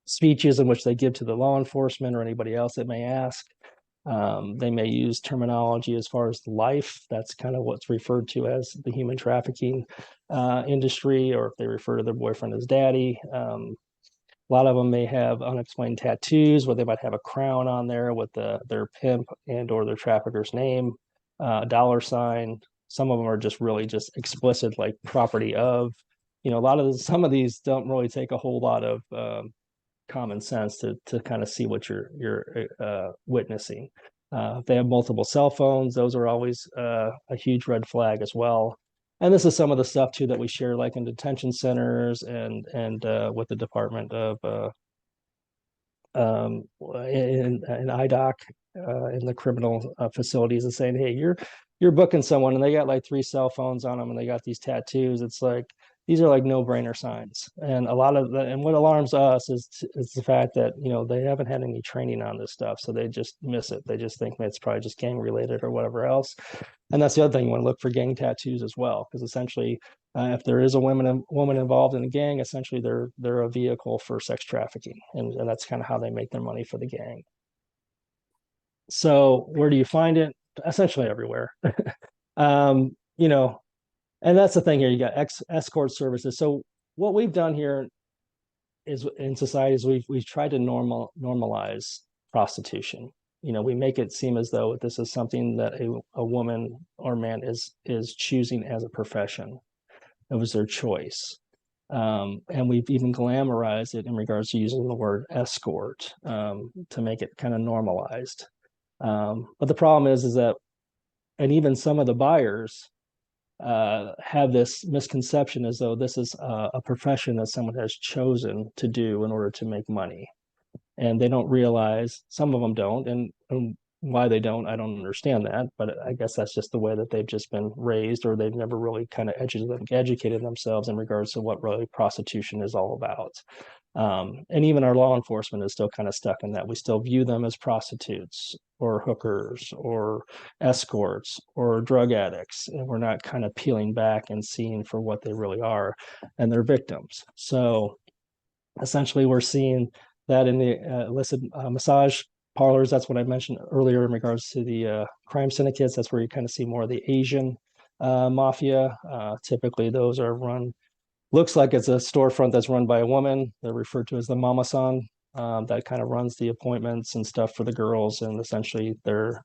speeches in which they give to the law enforcement or anybody else that may ask. They may use terminology as far as life. That's kind of what's referred to as the human trafficking industry, or if they refer to their boyfriend as daddy. A lot of them may have unexplained tattoos where they might have a crown on there with their pimp and or their trafficker's name, a dollar sign. Some of them are just really just explicit, like property of. Some of these don't really take a whole lot of common sense to kind of see what you're witnessing. If they have multiple cell phones, those are always a huge red flag as well. And this is some of the stuff too that we share, like in detention centers and with the Department of in IDOC in the criminal facilities, and saying, hey, you're booking someone and they got like 3 cell phones on them and they got these tattoos. It's like, these are like no-brainer signs. And a lot of and what alarms us is the fact that, they haven't had any training on this stuff. So they just miss it. They just think it's probably just gang related or whatever else. And that's the other thing. You want to look for gang tattoos as well, because essentially if there is a woman involved in a gang, essentially they're a vehicle for sex trafficking. And that's kind of how they make their money for the gang. So where do you find it? Essentially everywhere. And that's the thing here. You got escort services. So what we've done here is in society is we've tried to normalize prostitution. We make it seem as though this is something that a woman or man is choosing as a profession. It was their choice. And we've even glamorized it in regards to using the word escort to make it kind of normalized. But the problem is that, and even some of the buyers have this misconception as though this is a profession that someone has chosen to do in order to make money. And they don't realize, some of them don't, and why they don't, I don't understand that, but I guess that's just the way that they've just been raised, or they've never really kind of educated themselves in regards to what really prostitution is all about. And even our law enforcement is still kind of stuck in that. We still view them as prostitutes or hookers or escorts or drug addicts, and we're not kind of peeling back and seeing for what they really are, and they're victims. So essentially we're seeing that in the illicit massage parlors. That's what I mentioned earlier in regards to the crime syndicates. That's where you kind of see more of the Asian mafia. Typically those are run, looks like it's a storefront that's run by a woman. They're referred to as the mama-san that kind of runs the appointments and stuff for the girls, and essentially their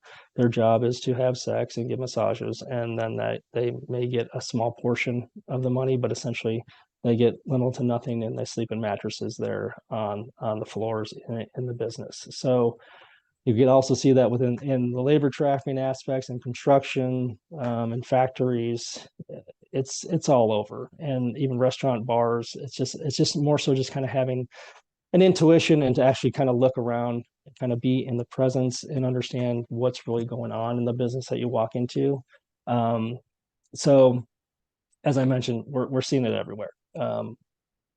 job is to have sex and give massages, and then that they may get a small portion of the money, but essentially they get little to nothing, and they sleep in mattresses there on the floors in the business. So you can also see that in the labor trafficking aspects and construction, and factories. It's all over, and even restaurant bars. It's just more so just kind of having an intuition and to actually kind of look around and kind of be in the presence and understand what's really going on in the business that you walk into. So as I mentioned, we're seeing it everywhere.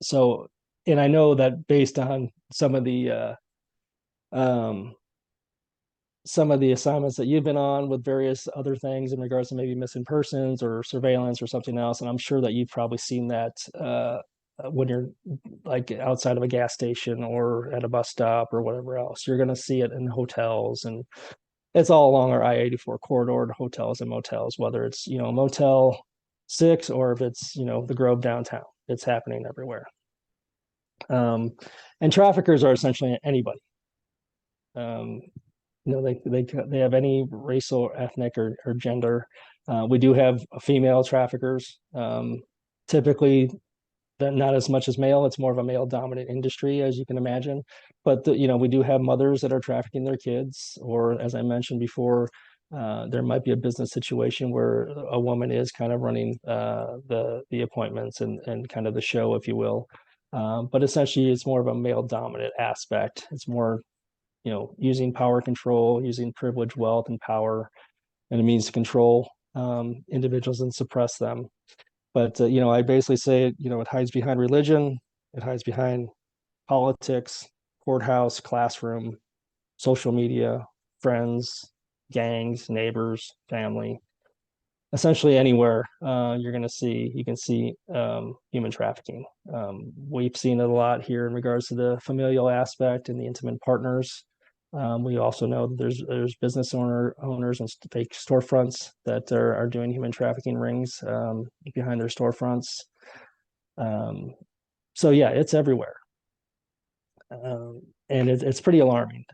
So, and I know that based on some of the assignments that you've been on with various other things in regards to maybe missing persons or surveillance or something else, and I'm sure that you've probably seen that when you're like outside of a gas station or at a bus stop or whatever else. You're going to see it in hotels, and it's all along our I-84 corridor to hotels and motels, whether it's, Motel 6 or if it's, the Grove downtown. It's happening everywhere. And traffickers are essentially anybody. They have any race or ethnic or gender. We do have female traffickers. Typically, not as much as male. It's more of a male dominant industry, as you can imagine. But we do have mothers that are trafficking their kids, or as I mentioned before, there might be a business situation where a woman is kind of running the appointments and kind of the show, if you will. But essentially, it's more of a male dominant aspect. It's more, using power control, using privilege, wealth, and power, and a means to control individuals and suppress them. But I basically say, it hides behind religion, it hides behind politics, courthouse, classroom, social media, friends, gangs, neighbors, family. Essentially anywhere you can see human trafficking. We've seen it a lot here in regards to the familial aspect and the intimate partners. We also know that there's business owners and fake storefronts that are doing human trafficking rings behind their storefronts. So yeah, it's everywhere, and it's pretty alarming.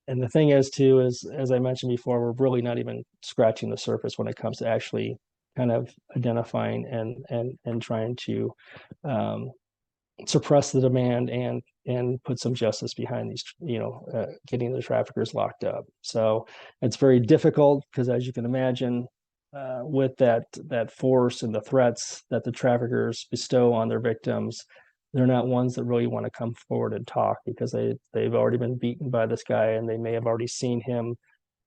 And the thing is too is, as I mentioned before, we're really not even scratching the surface when it comes to actually kind of identifying and trying to suppress the demand and put some justice behind these, getting the traffickers locked up. So it's very difficult because, as you can imagine, with that force and the threats that the traffickers bestow on their victims, they're not ones that really want to come forward and talk because they've already been beaten by this guy, and they may have already seen him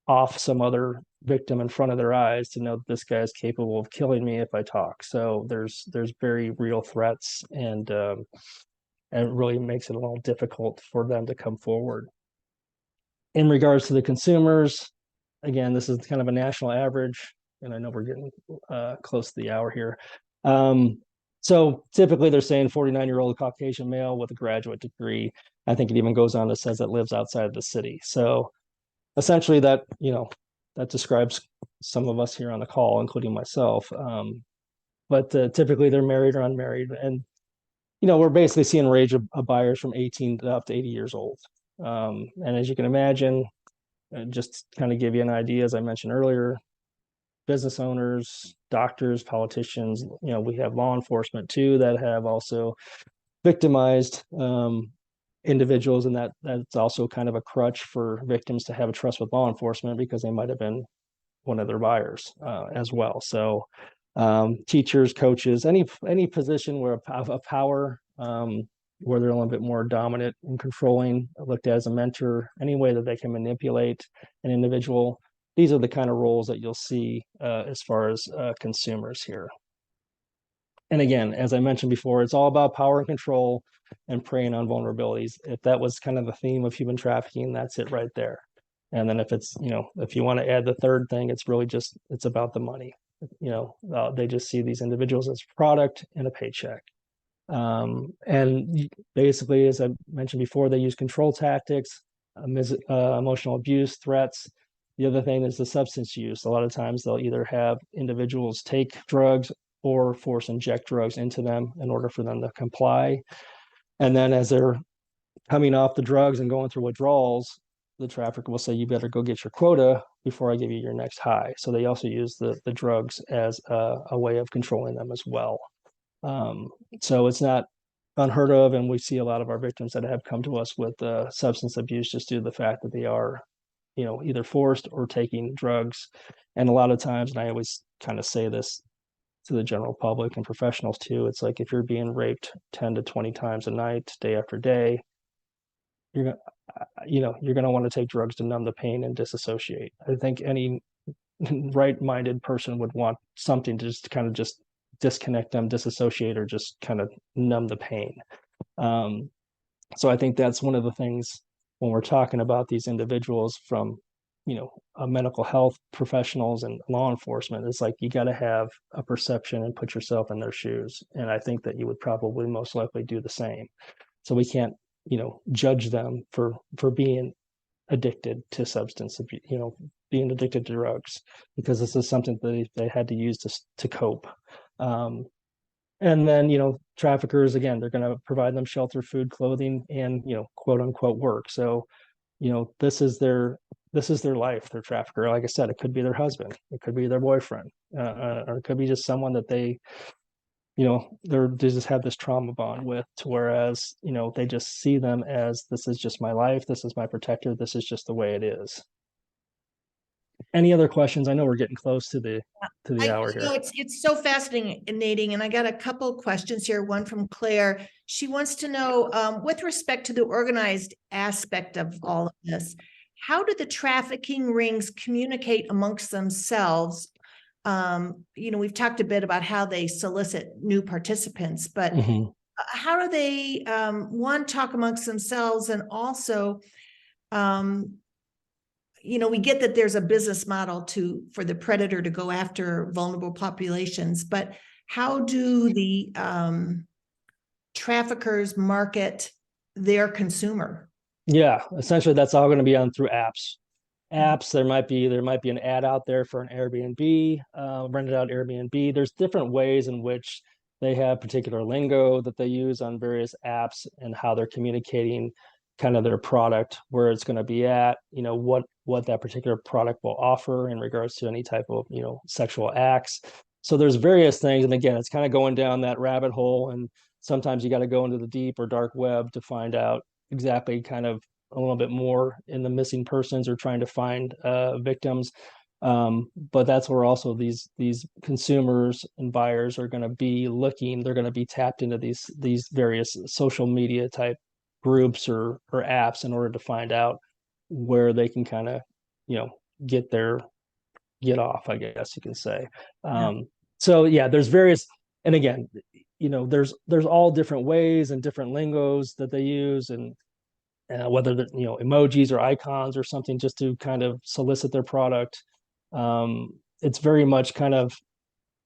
off some other victim in front of their eyes to know that this guy is capable of killing me if I talk. So there's very real threats, and it really makes it a little difficult for them to come forward. In regards to the consumers, again, this is kind of a national average, and I know we're getting close to the hour here. So typically they're saying 49-year-old Caucasian male with a graduate degree. I think it even goes on to says that lives outside of the city. So essentially that describes some of us here on the call, including myself. But typically they're married or unmarried, and we're basically seeing a range of buyers from 18 to up to 80 years old. And as you can imagine, just to kind of give you an idea, as I mentioned earlier, business owners, doctors, politicians, we have law enforcement too that have also victimized individuals, and that's also kind of a crutch for victims to have a trust with law enforcement because they might have been one of their buyers as well. So teachers, coaches, any position where a power, where they're a little bit more dominant and controlling, looked at as a mentor, any way that they can manipulate an individual. These are the kind of roles that you'll see as far as consumers here. And again, as I mentioned before, it's all about power and control and preying on vulnerabilities. If that was kind of the theme of human trafficking, that's it right there. And then if it's, if you want to add the third thing, it's really just, it's about the money. They just see these individuals as product and a paycheck. And basically, as I mentioned before, they use control tactics, emotional abuse, threats. The other thing is the substance use. A lot of times they'll either have individuals take drugs or force inject drugs into them in order for them to comply. And then as they're coming off the drugs and going through withdrawals, the trafficker will say, you better go get your quota before I give you your next high. So they also use the drugs as a way of controlling them as well. So it's not unheard of, and we see a lot of our victims that have come to us with substance abuse just due to the fact that they are, either forced or taking drugs. And a lot of times, and I always kind of say this to the general public and professionals too, it's like if you're being raped 10 to 20 times a night, day after day, you're gonna, you're gonna want to take drugs to numb the pain and disassociate. I think any right-minded person would want something to just kind of just disconnect them, disassociate, or just kind of numb the pain. So I think that's one of the things when we're talking about these individuals from, medical health professionals and law enforcement, it's like you got to have a perception and put yourself in their shoes. And I think that you would probably most likely do the same. So we can't, judge them for being addicted to substance, being addicted to drugs, because this is something that they had to use to cope. And then, traffickers, again, they're going to provide them shelter, food, clothing, and, quote unquote work. So, this is their life, their trafficker. Like I said, it could be their husband, it could be their boyfriend, or it could be just someone that they just have this trauma bond with, to whereas, they just see them as, this is just my life, this is my protector, this is just the way it is. Any other questions? I know we're getting close to the hour here. It's so fascinating, and I got a couple questions here. One from Claire. She wants to know, with respect to the organized aspect of all of this, how do the trafficking rings communicate amongst themselves? We've talked a bit about how they solicit new participants, but how do they, one, talk amongst themselves, and also, we get that there's a business model for the predator to go after vulnerable populations, but how do the traffickers market their consumer? Yeah, essentially that's all going to be on through apps. There might be an ad out there for an Airbnb, rented out Airbnb. There's different ways in which they have particular lingo that they use on various apps, and how they're communicating kind of their product, where it's going to be at, what that particular product will offer in regards to any type of, sexual acts. So there's various things. And again, it's kind of going down that rabbit hole. And sometimes you got to go into the deep or dark web to find out exactly kind of a little bit more in the missing persons, or trying to find victims. But that's where also these consumers and buyers are going to be looking. They're going to be tapped into these various social media type groups or apps in order to find out where they can kind of, get off, I guess you can say. So yeah, there's various, and again, there's all different ways and different lingos that they use, and whether they're, emojis or icons or something, just to kind of solicit their product. It's very much kind of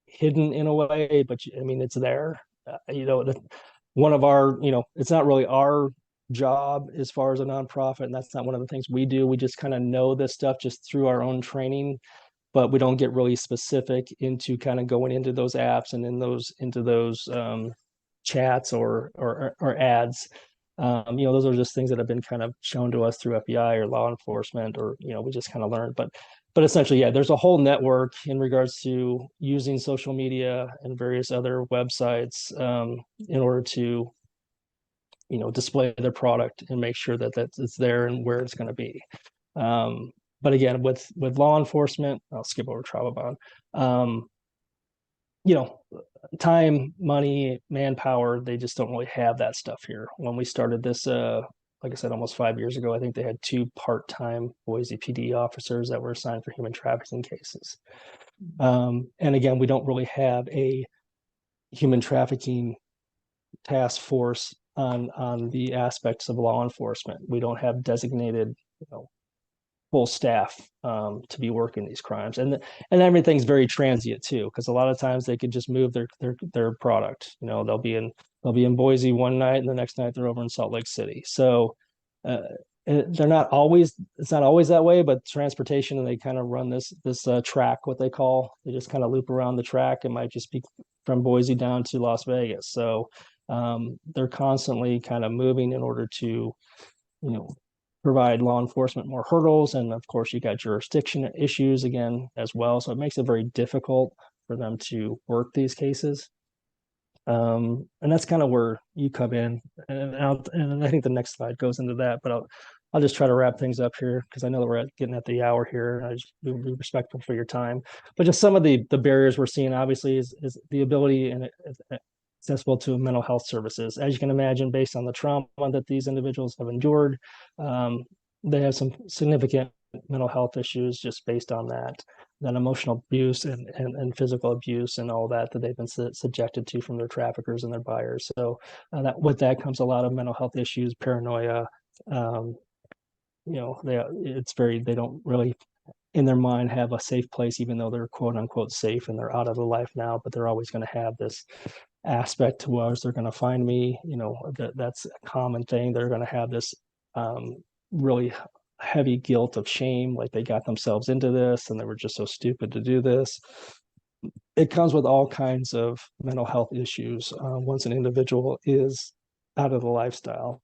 hidden in a way, but I mean, it's there. One of our, it's not really our job as far as a nonprofit, and that's not one of the things we do. We just kind of know this stuff just through our own training, but we don't get really specific into kind of going into those apps and into those chats or ads. Those are just things that have been kind of shown to us through FBI or law enforcement, or we just kind of learned. But essentially, yeah, there's a whole network in regards to using social media and various other websites in order to display their product and make sure that it's there and where it's going to be. But again, with law enforcement, I'll skip over travel bond. Time, money, manpower, they just don't really have that stuff here. When we started this, like I said, almost 5 years ago, I think they had 2 part-time Boise PD officers that were assigned for human trafficking cases. And again, we don't really have a human trafficking task force on the aspects of law enforcement. We don't have designated, full staff to be working these crimes, and everything's very transient too, because a lot of times they could just move their product. They'll be in Boise one night, and the next night they're over in Salt Lake City. So they're not always, it's not always that way, but transportation, and they kind of run this track, what they call, they just kind of loop around the track. It might just be from Boise down to Las Vegas. So They're constantly kind of moving in order to, provide law enforcement more hurdles. And of course, you got jurisdiction issues again as well. So it makes it very difficult for them to work these cases. And that's kind of where you come in. And I think the next slide goes into that, but I'll just try to wrap things up here because I know that we're getting at the hour here. And I just be respectful for your time. But just some of the barriers we're seeing, obviously, is the ability and accessible to mental health services. As you can imagine, based on the trauma that these individuals have endured, they have some significant mental health issues just based on that emotional abuse and physical abuse and all that they've been subjected to from their traffickers and their buyers. So that with that comes a lot of mental health issues, paranoia. They don't really in their mind have a safe place, even though they're quote unquote safe and they're out of the life now, but they're always going to have this aspect to us. They're going to find me, that's a common thing. They're going to have this really heavy guilt of shame, like they got themselves into this and they were just so stupid to do this. It comes with all kinds of mental health issues once an individual is out of the lifestyle.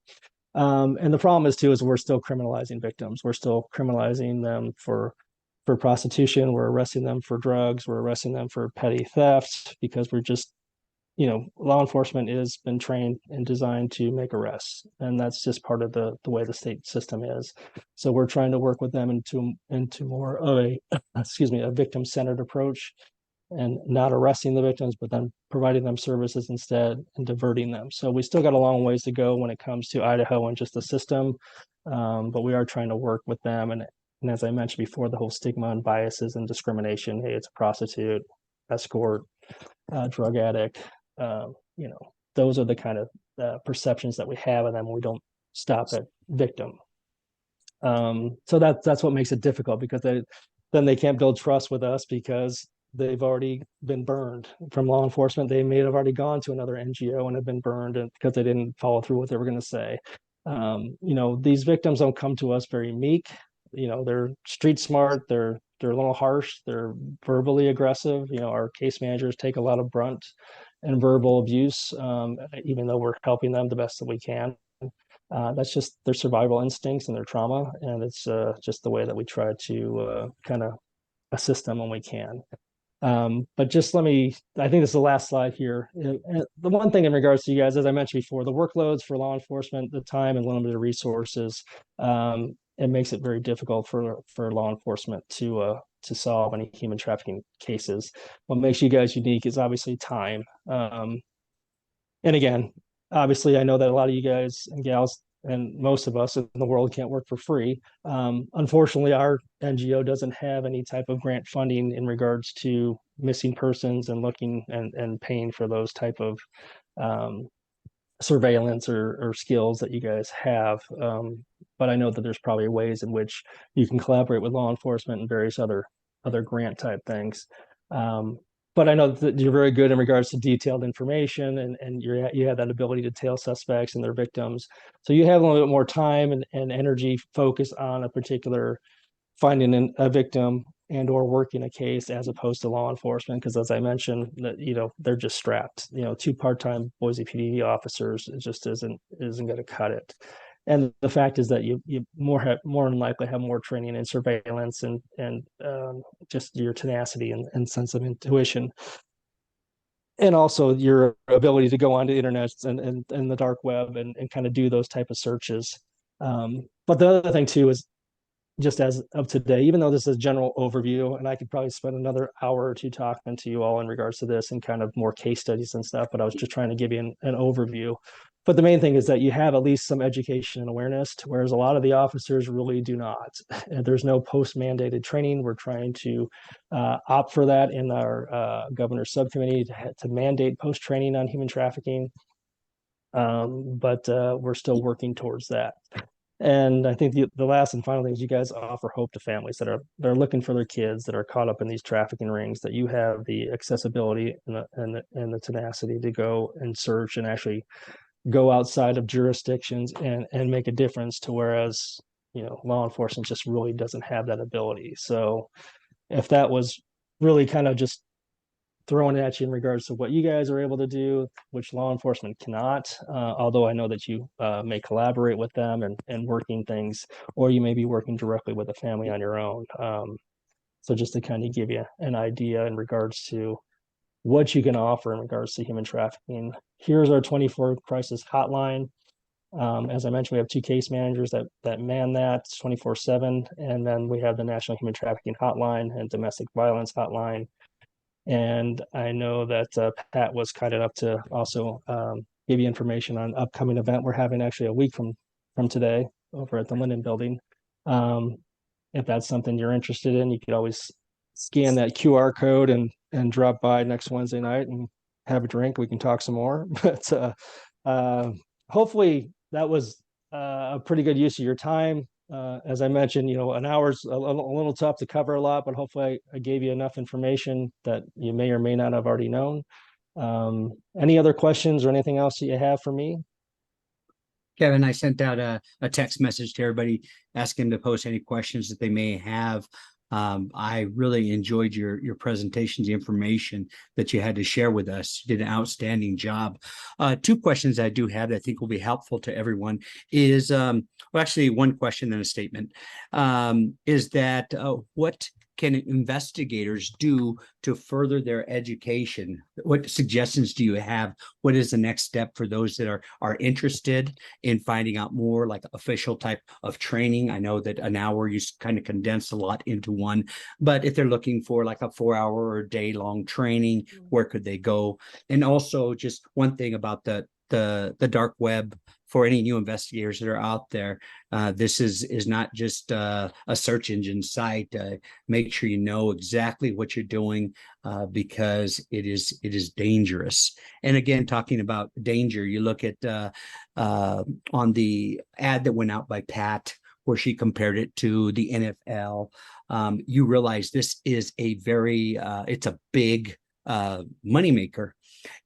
And the problem is too, is we're still criminalizing victims. We're still criminalizing them for prostitution. We're arresting them for drugs. We're arresting them for petty theft because we're just, law enforcement has been trained and designed to make arrests. And that's just part of the way the state system is. So we're trying to work with them into more of a victim-centered approach and not arresting the victims, but then providing them services instead and diverting them. So we still got a long ways to go when it comes to Idaho and just the system, but we are trying to work with them. And as I mentioned before, the whole stigma and biases and discrimination, hey, it's a prostitute, escort, drug addict, those are the kind of perceptions that we have of them. We don't stop at victim. So that's what makes it difficult because then they can't build trust with us because they've already been burned from law enforcement. They may have already gone to another NGO and have been burned because they didn't follow through what they were going to say. These victims don't come to us very meek. They're street smart. They're a little harsh. They're verbally aggressive. Our case managers take a lot of brunt and verbal abuse, even though we're helping them the best that we can. That's just their survival instincts and their trauma. And it's just the way that we try to kind of assist them when we can. But just I think this is the last slide here. And the one thing in regards to you guys, as I mentioned before, the workloads for law enforcement, the time and limited resources, it makes it very difficult for law enforcement to solve any human trafficking cases. What makes you guys unique is obviously time. And again, obviously, I know that a lot of you guys and gals and most of us in the world can't work for free. Unfortunately, our NGO doesn't have any type of grant funding in regards to missing persons and looking and paying for those type of surveillance or skills that you guys have. But I know that there's probably ways in which you can collaborate with law enforcement and various other grant type things. But I know that you're very good in regards to detailed information and you have that ability to tail suspects and their victims. So you have a little bit more time and energy focused on a particular finding a victim and or working a case as opposed to law enforcement. Because as I mentioned, that they're just strapped. 2 part-time Boise PD officers just isn't going to cut it. And the fact is that you more than likely have more training in surveillance and just your tenacity and sense of intuition, and also your ability to go onto the internet and the dark web and kind of do those type of searches. But the other thing too is just as of today, even though this is a general overview, and I could probably spend another hour or two talking to you all in regards to this and kind of more case studies and stuff, but I was just trying to give you an overview. But the main thing is that you have at least some education and awareness, whereas a lot of the officers really do not. And there's no post-mandated training. We're trying to opt for that in our governor's subcommittee to mandate post-training on human trafficking. But we're still working towards that. And I think the last and final thing is you guys offer hope to families that are looking for their kids that are caught up in these trafficking rings, that you have the accessibility and the tenacity to go and search and actually go outside of jurisdictions and make a difference, to whereas law enforcement just really doesn't have that ability. So if that was really kind of just throwing at you in regards to what you guys are able to do, which law enforcement cannot. Although I know that you may collaborate with them and working things, or you may be working directly with a family on your own. So just to kind of give you an idea in regards to what you can offer in regards to human trafficking. Here's our 24 crisis hotline. As I mentioned, we have 2 case managers that man that 24/7, and then we have the National Human Trafficking Hotline and Domestic Violence Hotline. And I know that Pat was kind enough to also give you information on upcoming event we're having actually a week from today over at the Linden Building. If that's something you're interested in, you could always scan that QR code and drop by next Wednesday night and have a drink. We can talk some more. But hopefully that was a pretty good use of your time. As I mentioned, an hour's a little tough to cover a lot, but hopefully I gave you enough information that you may or may not have already known. Any other questions or anything else that you have for me? Kevin, I sent out a text message to everybody asking them to post any questions that they may have. I really enjoyed your presentations, the information that you had to share with us. You did an outstanding job. 2 questions I do have that I think will be helpful to everyone is, well, actually one question and a statement, is that what can investigators do to further their education? What suggestions do you have? What is the next step for those that are interested in finding out more, like official type of training? I know that an hour you kind of condense a lot into one, but if they're looking for like a 4-hour or day-long training, where could they go? And also just one thing about the dark web for any new investigators that are out there. This is not just a search engine site. Make sure you know exactly what you're doing because it is dangerous. And again, talking about danger, you look at on the ad that went out by Pat, where she compared it to the NFL. You realize this is a very it's a big moneymaker.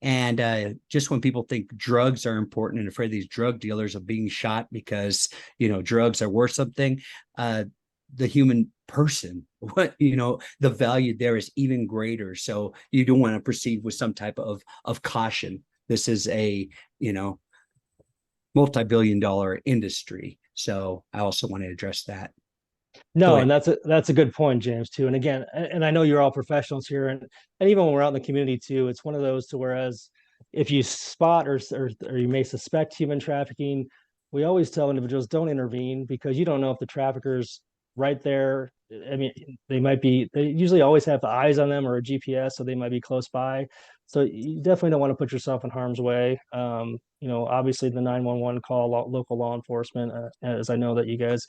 And just when people think drugs are important and afraid these drug dealers are being shot because, drugs are worth something, the human person, the value there is even greater. So you do want to proceed with some type of caution. This is a, multi-billion-dollar industry. So I also want to address that. No, and that's a good point, James, too. And again, and I know you're all professionals here, and even when we're out in the community too, it's one of those to whereas if you spot or you may suspect human trafficking, we always tell individuals don't intervene because you don't know if the trafficker's right there. I mean, they usually always have the eyes on them or a GPS, so they might be close by. So you definitely don't want to put yourself in harm's way. Obviously the 911 call, local law enforcement, as I know that you guys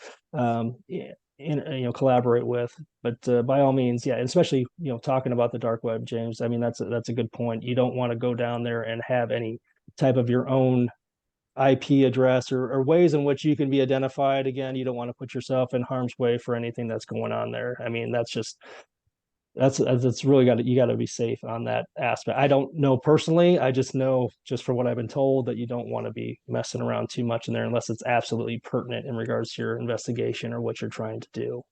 collaborate with, but by all means, yeah, especially talking about the dark web, James, I mean that's a good point. You don't want to go down there and have any type of your own IP address or ways in which you can be identified. Again, you don't want to put yourself in harm's way for anything that's going on there. I mean, that's really you got to be safe on that aspect. I don't know personally. I just know just from what I've been told that you don't want to be messing around too much in there unless it's absolutely pertinent in regards to your investigation or what you're trying to do.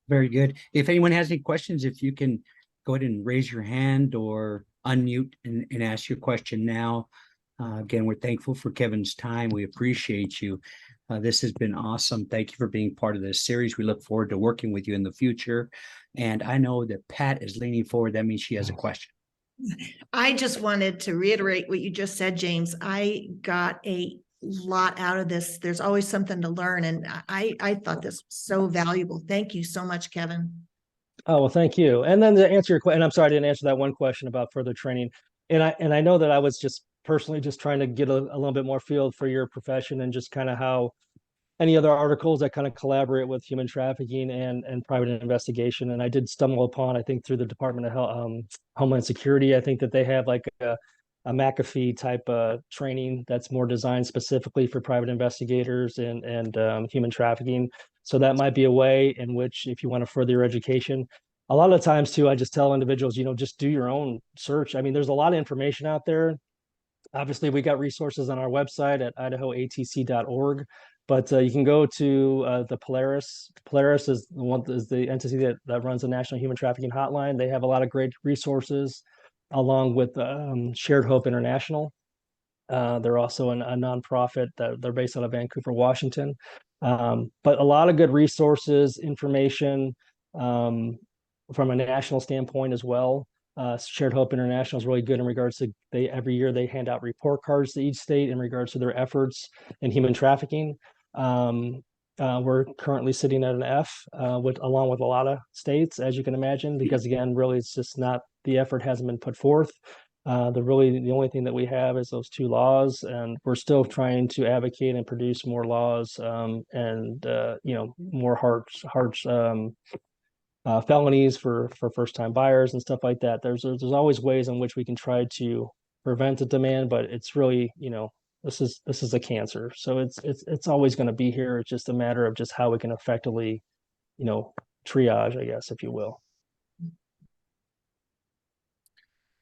Very good. If anyone has any questions, if you can go ahead and raise your hand or unmute and ask your question now. Again, we're thankful for Kevin's time. We appreciate you. This has been awesome. Thank you for being part of this series. We look forward to working with you in the future. And I know that Pat is leaning forward. That means she has a question. I just wanted to reiterate what you just said, James. I got a lot out of this. There's always something to learn. And I thought this was so valuable. Thank you so much, Kevin. Oh, well, thank you. And then to answer your question, and I'm sorry I didn't answer that one question about further training. And I know that I was just personally just trying to get a little bit more feel for your profession and just kind of how any other articles that kind of collaborate with human trafficking and private investigation. And I did stumble upon, I think through the Department of Homeland Security, I think that they have like a McAfee type training that's more designed specifically for private investigators and human trafficking. So that might be a way in which, if you want to further your education, a lot of times too, I just tell individuals, just do your own search. I mean, there's a lot of information out there. Obviously, we got resources on our website at idahoatc.org. But you can go to the Polaris. Polaris is the entity that runs the National Human Trafficking Hotline. They have a lot of great resources, along with Shared Hope International. They're also a nonprofit that they're based out of Vancouver, Washington. But a lot of good resources, information from a national standpoint as well. Shared Hope International is really good in regards to every year they hand out report cards to each state in regards to their efforts in human trafficking. We're currently sitting at an F along with a lot of states, as you can imagine, because again, really it's just not, the effort hasn't been put forth. The only thing that we have is those 2 laws, and we're still trying to advocate and produce more laws and more harsh felonies for first-time buyers and stuff like that. There's always ways in which we can try to prevent the demand, but it's really, this is a cancer, so it's always going to be here. It's just a matter of just how we can effectively, triage, I guess, if you will.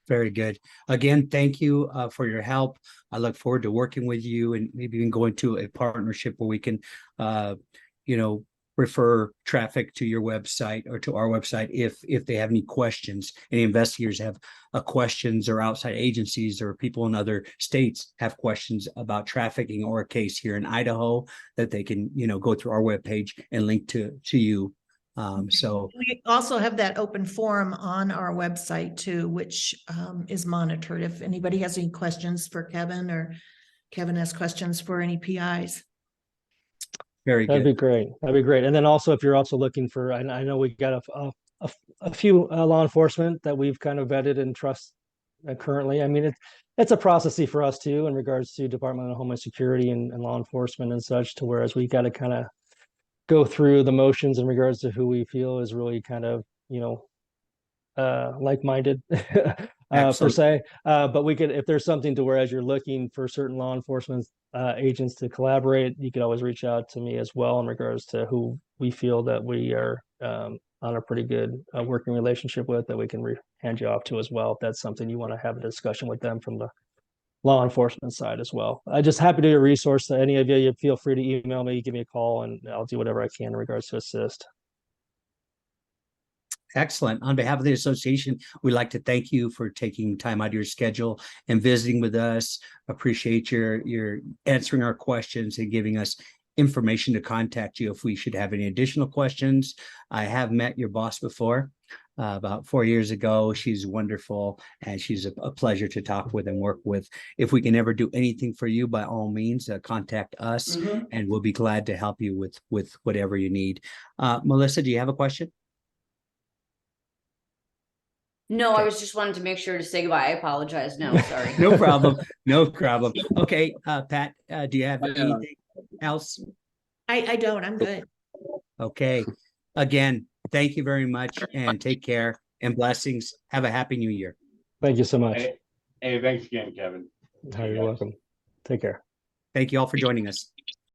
Very good. Again, thank you for your help. I look forward to working with you and maybe even going to a partnership where we can, refer traffic to your website or to our website if they have any questions. Any investigators have questions, or outside agencies or people in other states have questions about trafficking or a case here in Idaho, that they can, go through our webpage and link to you. So we also have that open forum on our website too, which is monitored. If anybody has any questions for Kevin, or Kevin has questions for any PIs. Very good. That'd be great. That'd be great. And then also, if you're also looking for, I know we got a few law enforcement that we've kind of vetted and trust currently. I mean, it's a processy for us too, in regards to Department of Homeland Security and law enforcement and such, to whereas we got to kind of go through the motions in regards to who we feel is really kind of, like-minded per se. But we could, if there's something to whereas you're looking for certain law enforcement agents to collaborate, you could always reach out to me as well in regards to who we feel that we are on a pretty good working relationship with, that we can hand you off to as well, if that's something you want to have a discussion with them from the law enforcement side as well. I'm just happy to be a resource to any of you. You feel free to email me, give me a call, and I'll do whatever I can in regards to assist. Excellent. On behalf of the association, we'd like to thank you for taking time out of your schedule and visiting with us. Appreciate your answering our questions and giving us information to contact you if we should have any additional questions. I have met your boss before, about 4 years ago. She's wonderful, and she's a pleasure to talk with and work with. If we can ever do anything for you, by all means, contact us, and we'll be glad to help you with whatever you need. Melissa, do you have a question? No, I was just wanting to make sure to say goodbye. I apologize. No, sorry. No problem. No problem. Okay, Pat, do you have anything else? I don't. I'm good. Okay. Again, thank you very much, and take care, and blessings. Have a happy new year. Thank you so much. Hey, thanks again, Kevin. You're welcome. Take care. Thank you all for joining us.